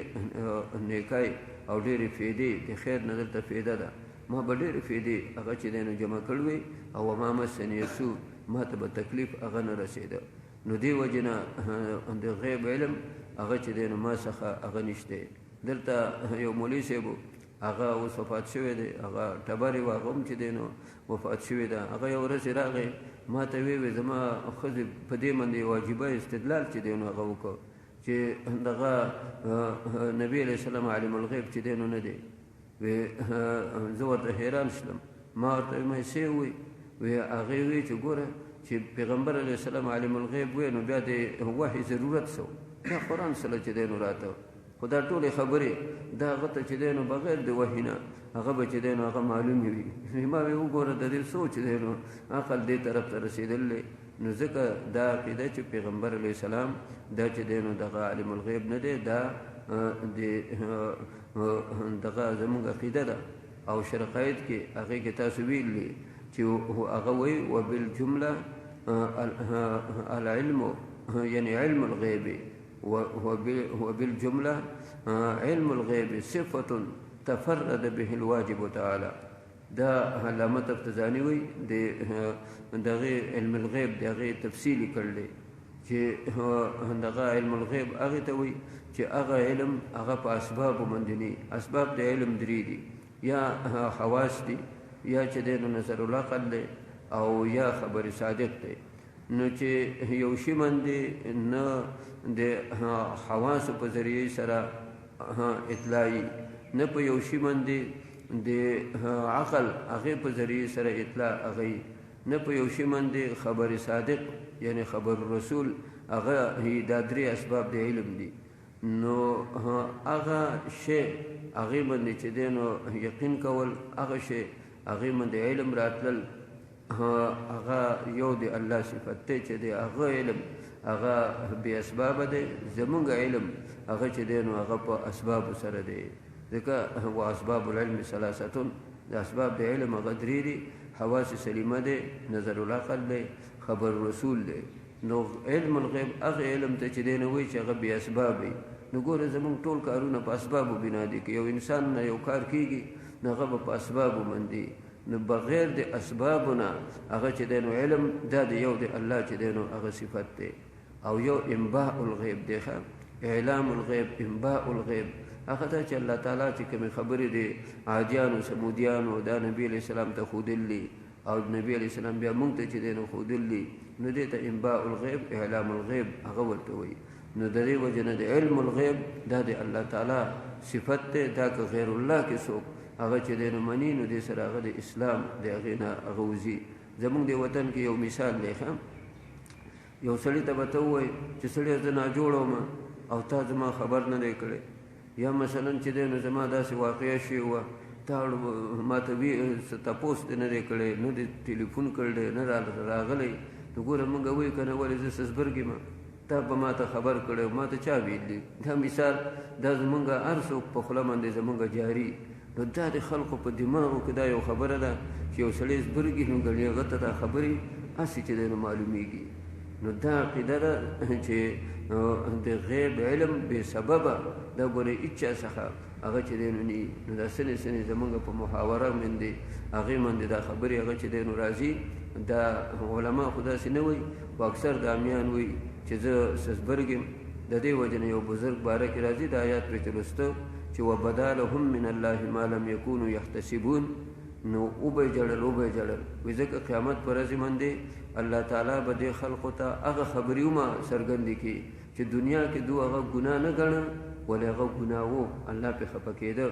نیکۍ او ډېرې فایدې د خیر نه دلته فایده ده ما به ډېرې فایدې هغه چې دی نو جمع کړې وي او وما مسني سوء ما ته به تکلیف هغه نه رسېده. نو دې وجې نه د غیب علم هغه چې دی نو ما څخه هغه نشته. دلته یو مولوي صاحب هغه اوس وفات شوی دی هغه ټبرې و هغه هم چې دی نو وفات شوی ده. هغه یو ورځ راغی ما ته ویې زما ښځې په دې باندې واجبه استدلال چې دی نو هغه وکړ چې دغه نبي علیه السلام عالم الغیب چې دی نو نه دی. زه ورته حیران شلم ما ورته ویې څه ووایي هغې ویې چې ګوره چې پیغمبر علیه السلام عالم الغیب وی نو بیا د وحي ضرورت سو دا قرآن سره چې دی نو راته خو دا ټولې خبرې دا هغه ته چې دی نو بغیر د وحي نه هغه به چې دی نو هغه معلومې وي. ما وی وګوره د دې سوچ دی نو عقل دې طرف ته رسېدلی نو ځکه دا عقیده چې پیغمبر علیه السلام دا چې دی نو دغه عالم الغیب نه دی دا د دغه زموږ عقیده ده او شرقایت کې هغې کې تاسو ویلي چې هغه وایي وبالجمله العلم یعنی علم الغیب وبالجمله علم الغیب صفة تفرد به الواجب تعالی. دا علامه تفتزانی وی دغه علم الغیب دغه تفصیلی کړل چې دغه علم الغیب هغه ته وی چې هغه علم هغه په اسباب باندې اسباب د علم درې دي یا حواس دي یا چې د نظر العقل دی او یا خبر صادق دی. نو چې یو شی باندې نه د حواس په ذریعه سره اطلاعي نه په یو شی باندې د عقل هغې په ذریعه سره اطلاع هغی نه په یو شی باندې خبر صادق یعنی خبر رسول هغه دا درې اسباب د علم دي. نو هغه شی هغې باندې چې دی نو یقین کول هغه شی هغې باندې علم راتلل هغه یو د الله صفت دی چې دی هغه علم هغه بې اسبابه دی. زمونږ علم هغه چې دی نو هغه په اسبابو سره دی ځکه و اسباب العلم ثلاثه د اسباب د علم هغه درې دي حواس سلیمه دی نظر العقل دی خبر رسول دی. نو علم الغیب هغه علم ته چې دی نو وایي چې هغه بې اسباب وي. نو ګوره زمونږ ټول کارونه په اسبابو بنا دي که یو انسان نه یو کار کېږي نو هغه به په اسبابو باندې نو بغیر د اسبابو نه هغه چې دی نو علم دا د یو د الله چې دی نو هغه صفت دی او یو انباء الغیب دی اعلام الغیب انباء الغیب هغه دا چې الله تعالی چې کومې خبرې دی عادیانو سمودیانو دا نبي علیه السلام ته ښودلي او نبي علیه السلام بیا موږ ته چې دی نو ښودلي نو دې ته انباء الغیب اعلام الغیب هغه ورته وایي. نو د دې وجه نه د علم الغیب دا د الله تعالی صفت دی. دا که غیر الله کې څوک هغه چې دی نو مني نو دې سره هغه د اسلام د هغې نه هغه وځي. زمونږ د وطن کې یو مثال دی یو سړي ته به ته ووایي چې سړی زه ناجوړه وم او تا زما خبر نه دی کړی یا مثلا چې دی نو زما داسې واقعه شوې وه تا ما ته تپوس دې نه دی کړی نه دې ټلیفون کړی نه راغلی نو ګوره موږ وایو که نه ولې زه سزبرګ یم تا به ما ته خبر کړی ما ته چا ویلي. دا مثال دا زمونږ هر څوک په خوله باندې زمونږ جاري. نو دا د خلقو په دماغو کې دا یو خبره ده چې یو سړی زبرګي نو ګڼي هغه ته دا خبرې هسې چې دی نو معلومیږي. نو دا عقیده ده چې د غیب علم بې سببه دا ګورې هېچا څخه هغه چې دی نو ني نو دا سنې سنې زمونږ په محاوره باندې هغې باندې دا خبرې هغه چې دی نو راځي. دا علما خو داسې نه وایي خو اکثر د امیان وایي چې زه سزبرګ یم. د دې وجه نه یو بزرګ باره کې راځي دا آیات پرې چې لوسته چې وبدا لهم من الله ما لم یکونوا یحتسبون نو او به جړل وی ځکه قیامت پر ورځ باندې الله تعالی به د خلقو ته هغه خبرې وما څرګندې کړي چې دنیا کې دوی هغه ګناه نه ګڼل ولې هغه ګناه و الله پې خفه کېده.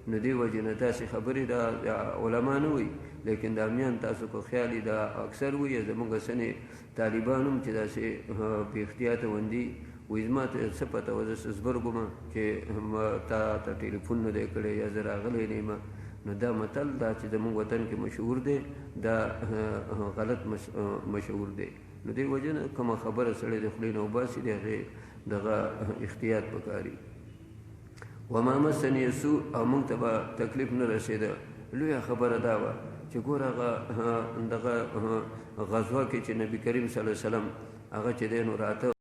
نو دې وجې نه داسې خبرې د علما نه وي، لیکن دا میان تاسو کو خیال دا اکثر وي زموږ سنې طالبان هم چې داسې بې احتیاطه وندي وایي زما ته څه پته وه زه څه زبرګم چې تا ته ټلیفون نه دی کړی یا زه راغلی نه یم. نو دا متل دا چې زموږ وطن کې مشهور دی دا غلط مشهور دی. نو دې وجه نه کومه خبره سړی د خولې نه وباسي د هغې دغه احتیاط پکاري. وما مسني السوء او موږ ته به تکلیف نه رسېده. لویه خبره دا وه چې ګوره هغه دغه غزوه کې چې نبي کریم صلی الله علیه وسلم هغه چې دی نو راته